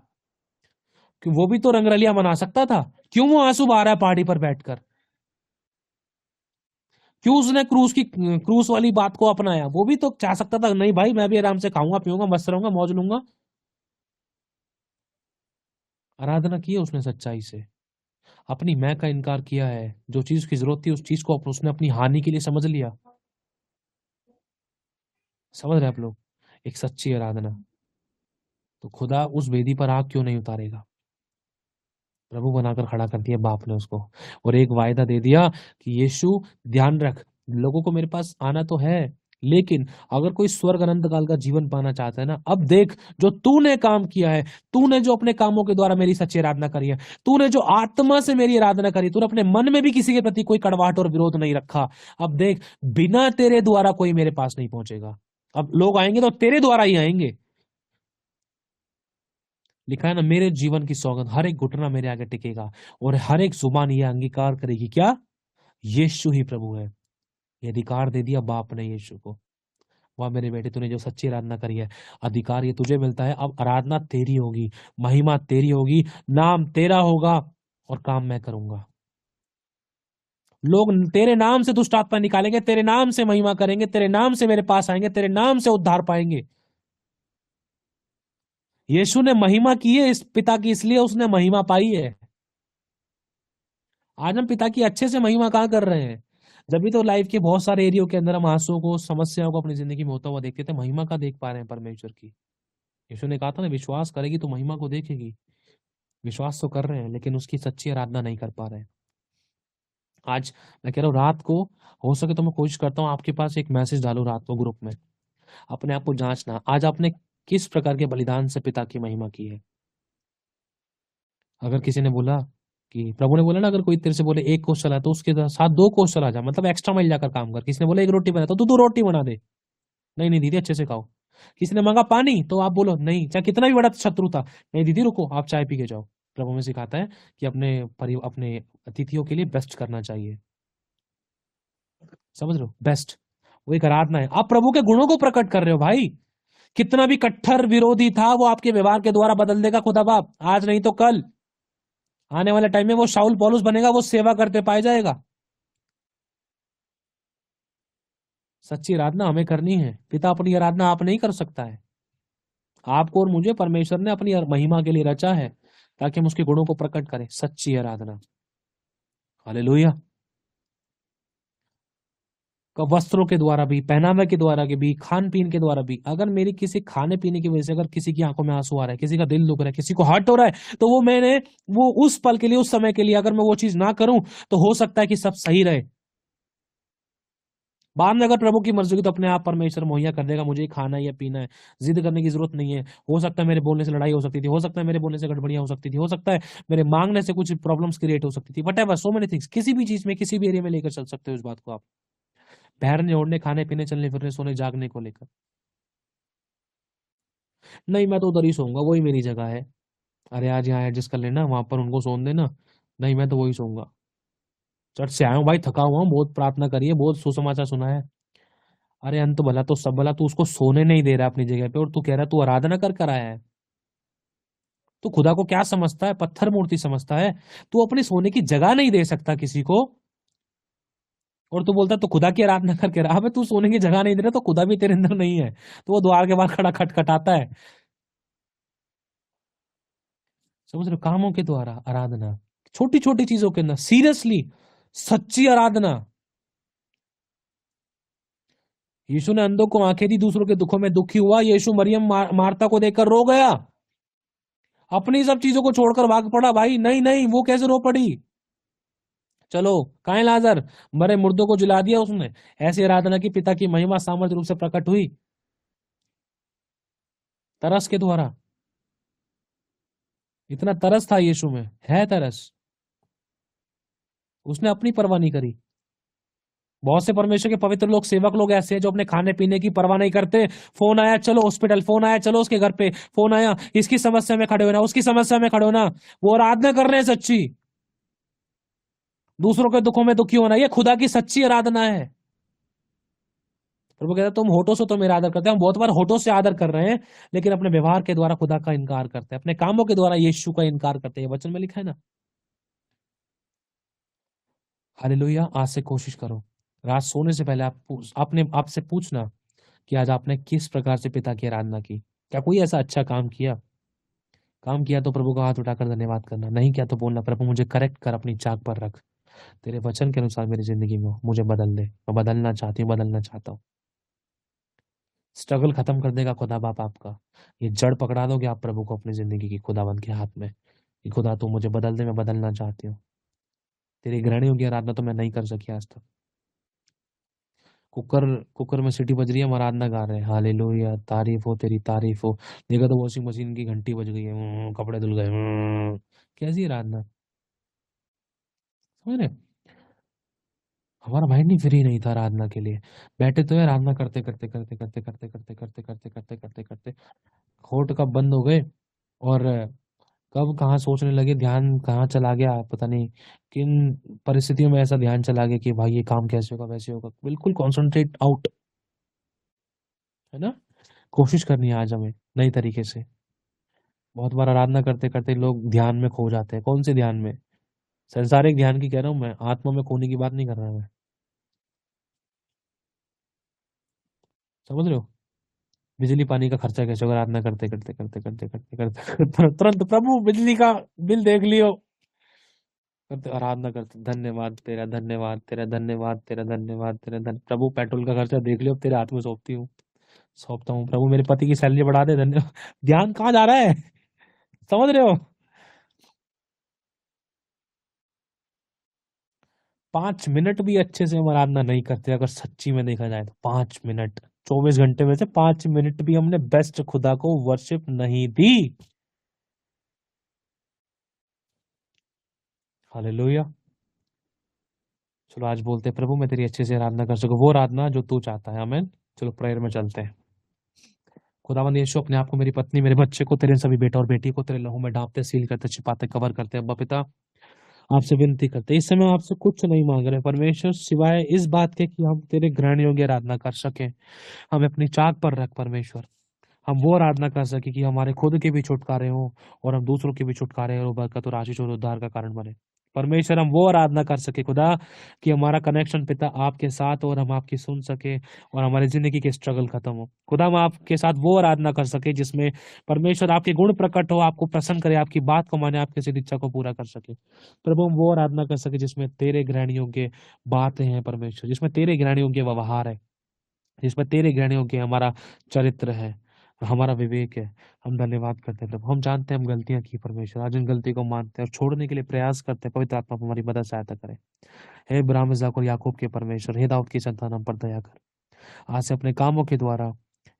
कि वो भी तो रंगरलिया मना सकता था। क्यों वो आंसू बहा रहा है पहाड़ी पर बैठकर? क्यों उसने क्रूस वाली बात को अपनाया? वो भी तो चाह सकता था, नहीं भाई मैं भी आराम से खाऊंगा पीऊंगा मस्त रहूंगा मौज लूंगा। आराधना की है उसने सच्चाई से, अपनी मैं का इनकार किया है। जो चीज की जरूरत थी उस चीज को उसने अपनी हानि के लिए समझ लिया। समझ रहे आप लोग? एक सच्ची आराधना। तो खुदा उस वेदी पर आग क्यों नहीं उतारेगा? प्रभु बनाकर खड़ा कर दिया बाप ने उसको, और एक वायदा दे दिया कि यीशु ध्यान रख, लोगों को मेरे पास आना तो है, लेकिन अगर कोई स्वर्ग अनंत काल का जीवन पाना चाहता है ना, अब देख जो तूने काम किया है, तूने जो अपने कामों के द्वारा मेरी सच्ची आराधना करी है, तूने जो आत्मा से मेरी आराधना करी, तूने अपने मन में भी किसी के प्रति कोई कड़वाहट और विरोध नहीं रखा। अब देख, बिना तेरे द्वारा कोई मेरे पास नहीं पहुंचेगा। अब लोग आएंगे तो तेरे द्वारा ही आएंगे। लिखा है ना, मेरे जीवन की सौगंध, हर एक घुटना मेरे आगे टिकेगा और हर एक जुबान ये अंगीकार करेगी, क्या? यीशु ही प्रभु है। ये अधिकार दे दिया बाप ने यीशु को। वाह मेरे बेटे, तूने जो सच्ची आराधना करी है, अधिकार ये तुझे मिलता है। अब आराधना तेरी होगी, महिमा तेरी होगी, नाम तेरा होगा और काम मैं करूंगा। लोग तेरे नाम से दुष्ट आत्मा निकालेंगे, तेरे नाम से महिमा करेंगे, तेरे नाम से मेरे पास आएंगे, तेरे नाम से उद्धार पाएंगे। यीशु ने महिमा की है इस पिता की, इसलिए उसने महिमा पाई है। आज हम पिता की अच्छे से महिमा कहां कर रहे हैं? जब भी तो लाइफ के बहुत सारे एरियो के अंदर हम आंसुओं को, समस्याओं को अपनी जिंदगी में होता हुआ देखते थे, महिमा का देख पा रहे हैं परमेश्वर की। यीशु ने कहा था ना, विश्वास करेगी तो महिमा को देखेगी। विश्वास तो कर रहे हैं, लेकिन उसकी सच्ची आराधना नहीं कर पा रहे हैं। आज मैं कह रहा हूँ, रात को हो सके तो मैं कोशिश करता हूँ आपके पास एक मैसेज डालू रात को ग्रुप में, अपने आप को जांचना, आज आपने किस प्रकार के बलिदान से पिता की महिमा की है। अगर किसी ने बोला कि प्रभु ने बोला ना, अगर कोई तेरे से बोले 1 कोस चला तो उसके साथ 2 कोस चला जा, मतलब एक्स्ट्रा माइल जाकर काम कर। किसी ने बोला 1 रोटी बना तो तू 2 रोटी बना दे। नहीं नहीं दीदी अच्छे से खाओ। किसी ने मांगा पानी तो आप बोलो नहीं, चाहे कितना भी बड़ा शत्रु था, नहीं दीदी रुको आप चाय पी के जाओ। प्रभु में सिखाता है कि अपने अतिथियों के लिए बेस्ट करना चाहिए। समझ रहे हो? बेस्ट, वो एक आराधना है। आप प्रभु के गुणों को प्रकट कर रहे हो भाई। कितना भी कट्टर विरोधी था, वो आपके व्यवहार के द्वारा बदल देगा खुदा बाप, आज नहीं तो कल। आने वाले टाइम में वो शाऊल पौलुस बनेगा, वो सेवा करते पाया जाएगा। सच्ची आराधना हमें करनी है। पिता अपनी आराधना आप नहीं कर सकता है। आपको और मुझे परमेश्वर ने अपनी महिमा के लिए रचा है, ताकि हम उसके गुणों को प्रकट करें। सच्ची आराधना। हालेलुया। वस्त्रों के द्वारा भी, पहनावे के द्वारा भी, खान पीन के द्वारा भी। अगर मेरी किसी खाने पीने की वजह से अगर किसी की आंखों में आंसू आ रहा है, किसी का दिल दुख रहा है, किसी को हर्ट हो रहा है, तो वो उस पल के लिए, उस समय के लिए अगर मैं वो चीज ना करूं तो हो सकता है कि सब सही रहे। बाद में अगर प्रभु की मर्जी होगी तो अपने आप परमेश्वर मुहैया कर देगा। मुझे ये खाना है या पीना है, जिद करने की जरूरत नहीं है। हो सकता है मेरे बोलने से लड़ाई हो सकती थी, हो सकता है मेरे बोलने से गड़बड़ियां हो सकती थी, हो सकता है मेरे मांगने से कुछ प्रॉब्लम्स क्रिएट हो सकती थी, what ever, so many things. किसी भी चीज में, किसी भी एरिया में लेकर चल सकते हो इस बात को आप, पहनने ओढ़ने, खाने पीने, चलने फिरने, सोने जागने को लेकर। नहीं मैं तो उधर ही सोऊंगा, वही मेरी जगह है। अरे आज यहाँ एडजस्ट कर लेना, वहां पर उनको सोने देना। नहीं मैं तो वही सोऊंगा। चर्च से आया हूँ भाई, थका हुआ हूँ, बहुत प्रार्थना करी है, बहुत सुसमाचार सुना है। अरे अंत भला तो सब भला, तू उसको सोने नहीं दे रहा अपनी जगह पे, और तू कह रहा है तू आराधना कर कर आया है। तू खुदा को क्या समझता है? पत्थर मूर्ति समझता है। तू अपनी सोने की जगह नहीं दे सकता किसी को, और तू बोलता है तो खुदा की आराधना करके रहा। अबे तू सोने की जगह नहीं दे रहा तो खुदा भी तेरे अंदर नहीं है, तो वो द्वार के बाहर खड़ा खटखटाता है। समझ रहे हो? कामों के द्वारा आराधना, छोटी छोटी चीजों के अंदर सीरियसली सच्ची आराधना। यीशु ने अंधों को आंखें दी, दूसरों के दुखों में दुखी हुआ। यीशु मरियम मार्ता को देखकर रो गया, अपनी सब चीजों को छोड़कर भाग पड़ा। भाई नहीं नहीं, वो कैसे रो पड़ी? चलो कहाँ है लाजर? मरे मुर्दों को जिला दिया उसने। ऐसी आराधना की पिता की महिमा सामर्थ्य रूप से प्रकट हुई, तरस के द्वारा। इतना तरस था यीशु में, है तरस, उसने अपनी परवाह नहीं करी। बहुत से परमेश्वर के पवित्र लोग, सेवक लोग ऐसे हैं जो अपने खाने पीने की परवाह नहीं करते। फोन आया चलो हॉस्पिटल, फोन आया चलो उसके घर पे, फोन आया इसकी समस्या में खड़े होना, उसकी समस्या में खड़े होना। वो आराधना कर रहे हैं सच्ची, दूसरों के दुखों में दुखी होना, ये खुदा की सच्ची आराधना है। प्रभु कहता तुम होठों से तो मेरा आदर करते हैं। हम बहुत बार होठों से आदर कर रहे हैं, लेकिन अपने व्यवहार के द्वारा खुदा का इनकार करते हैं, अपने कामों के द्वारा यीशु का इनकार करते हैं। वचन में लिखा है ना। हालेलुया। आज से कोशिश करो, रात सोने से पहले अपने आपसे पूछना कि आज आपने किस प्रकार से पिता की आराधना की। क्या कोई ऐसा अच्छा काम किया? काम किया तो प्रभु का हाथ उठाकर धन्यवाद करना, नहीं किया तो बोलना प्रभु मुझे करेक्ट कर, अपनी चाक पर रख, तेरे वचन के अनुसार मेरी जिंदगी में मुझे बदल दे, मैं बदलना चाहती हूँ, बदलना चाहता हूँ। स्ट्रगल खत्म कर देगा खुदा बाप आपका। ये जड़ पकड़ा दोगे आप प्रभु को अपनी जिंदगी की खुदावंत के हाथ में कि खुदा तू मुझे बदल दे, मैं बदलना चाहती हूँ। तेरी घृणियों की आराधना तो मैं नहीं कर सकी आज तक। कुकर कुकर में सीटी बज रही है, हम आराधना गा रहे हैं, हालेलुया, तारीफ हो तेरी, तारीफ हो। देखा तो वॉशिंग मशीन की घंटी बज गई है, कपड़े धुल गए। कैसी आराधना? समझ रहे? हमारा माइंड नहीं फ्री नहीं था आराधना के लिए। बैठे तो है आराधना करते करते करते करते करते करते करते करते करते करते करते होठ कब बंद हो गए, और कब कहाँ सोचने लगे, ध्यान कहाँ चला गया पता नहीं, किन परिस्थितियों में ऐसा ध्यान चला गया कि भाई ये काम कैसे होगा, वैसे होगा। बिल्कुल कॉन्सेंट्रेट आउट, है ना। कोशिश करनी है आज हमें नई तरीके से। बहुत बार आराधना करते करते लोग ध्यान में खो जाते हैं। कौन से ध्यान में? संसारिक ध्यान की कह रहा हूँ मैं, आत्मा में खोने की बात नहीं कर रहा मैं। समझ रहे हो? बिजली पानी का खर्चा कैसे होगा? आराधना करते करते करते करते करते करते तुरंत प्रभु बिजली का बिल देख लियो, करते आराधना करते, धन्यवाद तेरा, धन्यवाद तेरा, धन्यवाद तेरा, धन्यवाद तेरा, प्रभु पेट्रोल का खर्चा देख लियो, तेरे हाथ में सौंपती हूँ, सौंपता हूँ। प्रभु मेरे पति की सैलरी बढ़ा दे, धन्यवाद। ध्यान कहाँ जा रहा है? समझ रहे हो? 5 मिनट भी अच्छे से हम आराधना नहीं करते, अगर सच्ची में देखा जाए तो। 5 मिनट, 24 घंटे में से 5 मिनट भी हमने बेस्ट खुदा को वर्शिप नहीं दी। हालेलुया। चलो आज बोलते हैं प्रभु मैं तेरी अच्छे से आराधना कर सकूं, वो आराधना जो तू चाहता है। आमीन। चलो प्रेयर में चलते हैं। खुदावंद यीशु, अपने आप को, मेरी पत्नी, मेरे बच्चे को, तेरे सभी बेटा और बेटी को तेरे लहू में डांपते, सील करते, छिपाते, कवर करते। अब्बा पिता, आपसे विनती करते, इस समय आपसे कुछ नहीं मांग रहे परमेश्वर, सिवाय इस बात के कि हम तेरे ग्रहण योग्य आराधना कर सकें। हमें अपनी चाक पर रख परमेश्वर, हम वो आराधना कर सके कि हमारे खुद के भी छुटकारे हों और हम दूसरों के भी छुटकारे और बरकत और आशीष और उद्धार का कारण बने। परमेश्वर हम वो आराधना कर सके खुदा कि हमारा कनेक्शन पिता आपके साथ, और हम आपकी सुन सके और हमारी जिंदगी के स्ट्रगल खत्म हो। खुदा हम आपके साथ वो आराधना कर सके जिसमें परमेश्वर आपके गुण प्रकट हो, आपको प्रसन्न करे, आपकी बात को माने, आपकी सिद्ध इच्छा को पूरा कर सके। प्रभु हम वो आराधना कर सके जिसमें तेरे ग्रहण योग्य बातें हैं परमेश्वर, जिसमें तेरे ग्रहण योग्य व्यवहार है, जिसमें तेरे ग्रहण योग्य हमारा चरित्र है। और हमारा विवेक है। हम धन्यवाद करते हैं प्रभु। हम जानते हैं हम गलतियां की परमेश्वर, आज उन गलती को मानते हैं और छोड़ने के लिए प्रयास करते हैं। पवित्र आत्मा हमारी मदद सहायता करे। हे इब्राहिम, इसहाक और याकूब के परमेश्वर, हे दाऊद की संतान, हम पर दया कर। आज से अपने कामों के द्वारा,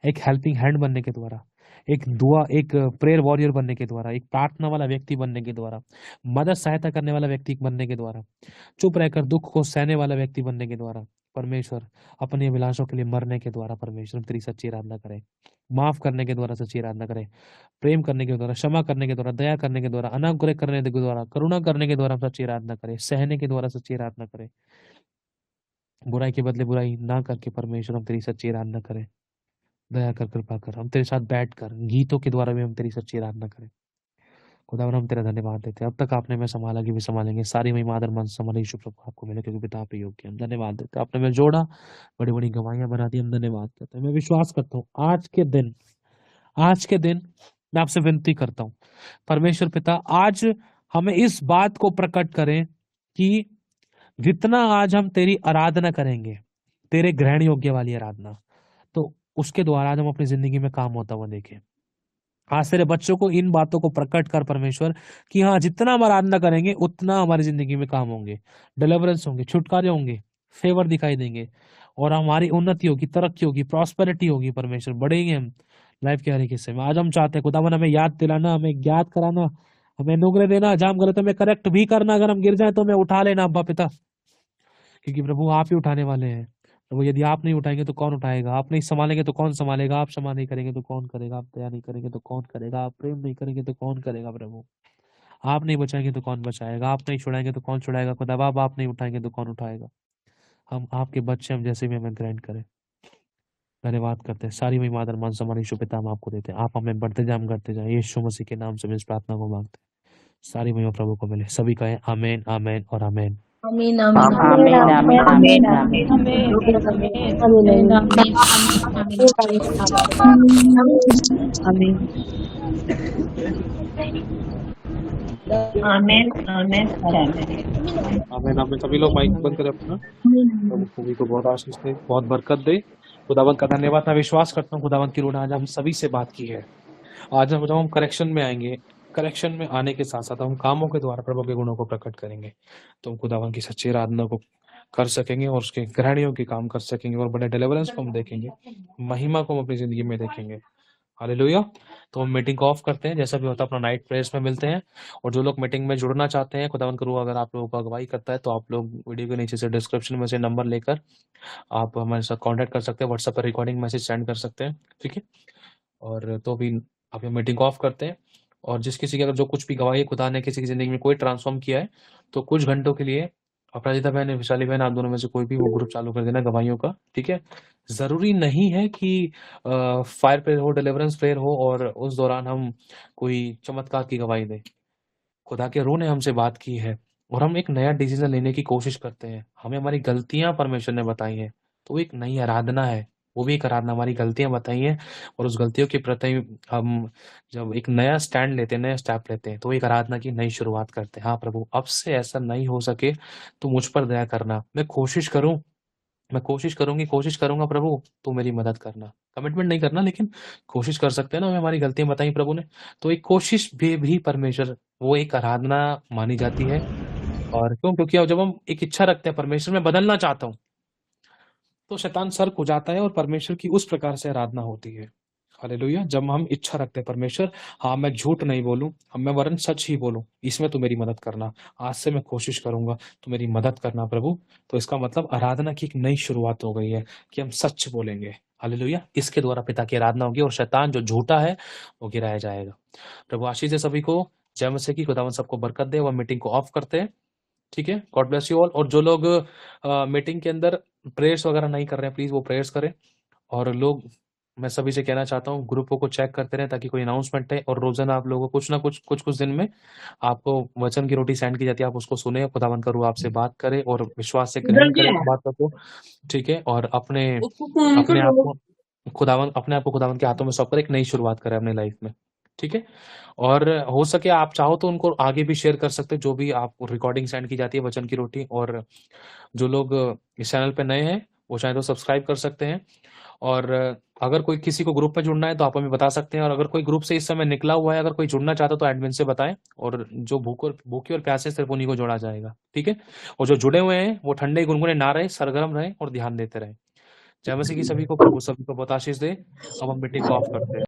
एक हेल्पिंग हैंड बनने के द्वारा, एक प्रेयर वॉरियर बनने के द्वारा, एक प्रार्थना वाला व्यक्ति बनने के द्वारा, मदद सहायता करने वाला व्यक्ति बनने के द्वारा, चुप रहकर दुख को सहने वाला व्यक्ति बनने के द्वारा, परमेश्वर अपनी अभिलाषों के लिए मरने के द्वारा परमेश्वर तेरी सच्ची आराधना करें। माफ करने के द्वारा सच्ची आराधना करें। प्रेम करने के द्वारा, क्षमा करने के द्वारा, दया करने के द्वारा, अनुग्रह करने के द्वारा, करुणा करने के द्वारा हम सच्ची आराधना करें। सहने के द्वारा सच्ची आराधना करें। बुराई के बदले बुराई ना करके परमेश्वर हम तेरी सच्ची आराधना करें। दया कर, कृपा कर, हम तेरे साथ बैठकर गीतों के द्वारा भी हम तेरी सच्ची आराधना करें। खुदावन हम तेरा धन्यवाद देते हैं। अब तक आपने मैं संभाला कि भी संभालेंगे। सारी महिमा आदर मन संभाले यीशु प्रभु आपको मिले, क्योंकि पिता आप ही योग्य हैं। हम धन्यवाद देते हैं। आपने मैं जोड़ा, बड़ी बड़ी गवाहियां बना दी, हम धन्यवाद करते हैं। मैं विश्वास करता हूँ आज के दिन मैं आपसे विनती करता हूँ परमेश्वर पिता, आज हमें इस बात को प्रकट करें कि जितना आज हम तेरी आराधना करेंगे, तेरे ग्रहण योग्य वाली आराधना, तो उसके द्वारा आज हम अपनी जिंदगी में काम होता हुआ देखें। आज तेरे बच्चों को इन बातों को प्रकट कर परमेश्वर कि हाँ, जितना हम आराधना करेंगे उतना हमारी जिंदगी में काम होंगे, डिलीवरेंस होंगे, छुटकारे होंगे, फेवर दिखाई देंगे और हमारी उन्नति होगी, तरक्की होगी, प्रॉस्पेरिटी होगी। परमेश्वर बढ़ेंगे हम लाइफ के हर एक हिस्से में। आज हम चाहते हैं खुदावन हमें याद दिलाना, हमें ज्ञात कराना, हमें अनुग्रह देना, जहाँ हम गलत हमें करेक्ट भी करना, अगर हम गिर जाए तो हमें उठा लेना अब्बा पिता, क्योंकि प्रभु आप ही उठाने वाले हैं। प्रभु यदि आप नहीं उठाएंगे तो कौन उठाएगा, आप नहीं संभालेंगे तो कौन संभालेगा, आप क्षमा नहीं करेंगे तो कौन करेगा, आप दया नहीं करेंगे तो कौन करेगा, आप प्रेम नहीं करेंगे तो कौन करेगा। प्रभु आप नहीं बचाएंगे तो कौन बचाएगा, आप नहीं छुड़ाएंगे तो कौन छुड़ाएगा। खुदा बाप आप नहीं उठाएंगे तो कौन उठाएगा। हम आपके बच्चे, हम जैसे भी हमें ग्रहण करें। धन्यवाद करते हैं। सारी महिमा आदर मान सम्मान यीशु पिता हम आपको देते हैं। आप हमें बढ़ते जाए, हम करते जाए। यीशु मसीह के नाम से हम इस प्रार्थना को मांगते हैं। सारी महिमा प्रभु को मिले। सभी कहें आमीन, आमीन और आमीन। आमीन आमीन आमीन आमीन आमीन आमीन आमीन आमीन आमीन। सभी लोग माइक बंद करें अपना। प्रभु सभी को बहुत आशीष दे, बहुत बरकत दे। खुदावन का धन्यवाद। मैं विश्वास करता हूँ खुदावन की रूह आज हम सभी से बात की है। आज जब हम करेक्शन में आएंगे, करेक्शन में आने के साथ साथ हम कामों के द्वारा प्रभु के गुणों को प्रकट करेंगे, तो हम खुदावन की सच्ची आराधना को कर सकेंगे और उसके ग्रहणियों के काम कर सकेंगे और बड़े डिलीवरेंस को हम देखेंगे, महिमा को हम अपनी जिंदगी में देखेंगे। हालेलुया। तो हम मीटिंग को ऑफ करते हैं। जैसा भी होता है अपना नाइट प्रेयर्स में मिलते हैं। और जो लोग मीटिंग में जुड़ना चाहते हैं, खुदावन करूँ अगर आप लोगों को अगुवाई करता है, तो आप लोग वीडियो के नीचे से डिस्क्रिप्शन में से नंबर लेकर आप हमारे साथ कांटेक्ट कर सकते हैं। व्हाट्सएप पर रिकॉर्डिंग मैसेज सेंड कर सकते हैं, ठीक है। और तो भी आप ये मीटिंग को ऑफ करते हैं। और जिस किसी की अगर जो कुछ भी गवाही खुदा ने किसी की जिंदगी में कोई ट्रांसफॉर्म किया है, तो कुछ घंटों के लिए अपराजिता बहन, विशाली बहन, आप दोनों में से कोई भी वो ग्रुप चालू कर देना गवाहियों का, ठीक है। जरूरी नहीं है कि फायर प्रेयर हो, डिलीवरेंस प्रेयर हो और उस दौरान हम कोई चमत्कार की गवाही दें। खुदा के रूह ने हमसे बात की है और हम एक नया डिसीजन लेने की कोशिश करते हैं। हमें हमारी गलतियां परमेश्वर ने बताई हैं, तो एक नई आराधना है, वो भी एक आराधना। हमारी गलतियां बताई हैं और उस गलतियों के प्रति हम जब एक नया स्टैंड लेते हैं, नया स्टेप लेते हैं, तो एक आराधना की नई शुरुआत करते हैं। हाँ प्रभु, अब से ऐसा नहीं हो सके तो मुझ पर दया करना। मैं कोशिश करूंगी, कोशिश करूंगा प्रभु, तो मेरी मदद करना। कमिटमेंट नहीं करना, लेकिन कोशिश कर सकते हैं ना। हमें हमारी गलतियां बताई प्रभु ने, तो एक कोशिश भी परमेश्वर वो एक आराधना मानी जाती है। और क्यों? क्योंकि जब हम एक इच्छा रखते हैं परमेश्वर में बदलना चाहता हूं, तो शैतान सर्क हो जाता है और परमेश्वर की उस प्रकार से आराधना होती है। हालेलुया। जब हम इच्छा रखते हैं परमेश्वर, हाँ मैं झूठ नहीं बोलूं, हम मैं वरन सच ही बोलूं, इसमें तो मेरी मदद करना। आज से मैं कोशिश करूंगा, तो मेरी मदद करना प्रभु। तो इसका मतलब आराधना की एक नई शुरुआत हो गई है कि हम सच बोलेंगे। हालेलुया। इसके द्वारा पिता की आराधना होगी और शैतान जो झूठा है वो गिराया जाएगा। प्रभु आशीष है सभी को। जय मसीह की। खुदावन सबको बरकत दे। वह मीटिंग को ऑफ करते हैं, ठीक है। God bless you all. और जो लोग मीटिंग के अंदर प्रेयर्स वगैरह नहीं कर रहे हैं, प्लीज वो प्रेयर्स करें। और लोग, मैं सभी से कहना चाहता हूँ, ग्रुपों को चेक करते रहे ताकि कोई अनाउंसमेंट है। और रोजाना आप लोगों को कुछ ना कुछ दिन में आपको वचन की रोटी सेंड की जाती है, आप उसको सुने, खुदावन करूँ आपसे बात करे और विश्वास से ग्रहण करें उस बात को, ठीक है। और अपने आप को खुदावन के हाथों में सौंप कर एक नई शुरुआत करें अपने लाइफ में, ठीक है। और हो सके आप चाहो तो उनको आगे भी शेयर कर सकते हैं, जो भी आप रिकॉर्डिंग सेंड की जाती है वचन की रोटी। और जो लोग इस चैनल पे नए हैं, वो चाहे तो सब्सक्राइब कर सकते हैं। और अगर कोई किसी को ग्रुप में जुड़ना है तो आप हमें बता सकते हैं, और अगर कोई ग्रुप से इस समय निकला हुआ है, अगर कोई जुड़ना चाहता है तो एडमिन से बताएं, और जो भूखे और प्यासे सिर्फ उन्हीं को जोड़ा जाएगा, ठीक है। और जो जुड़े हुए हैं वो ठंडे गुनगुने ना रहे, सरगर्म रहे और ध्यान देते रहे। जय मसीह की सभी को, प्रभु सभी को बहुत आशीष दे। अब हम मीटिंग को ऑफ करते हैं।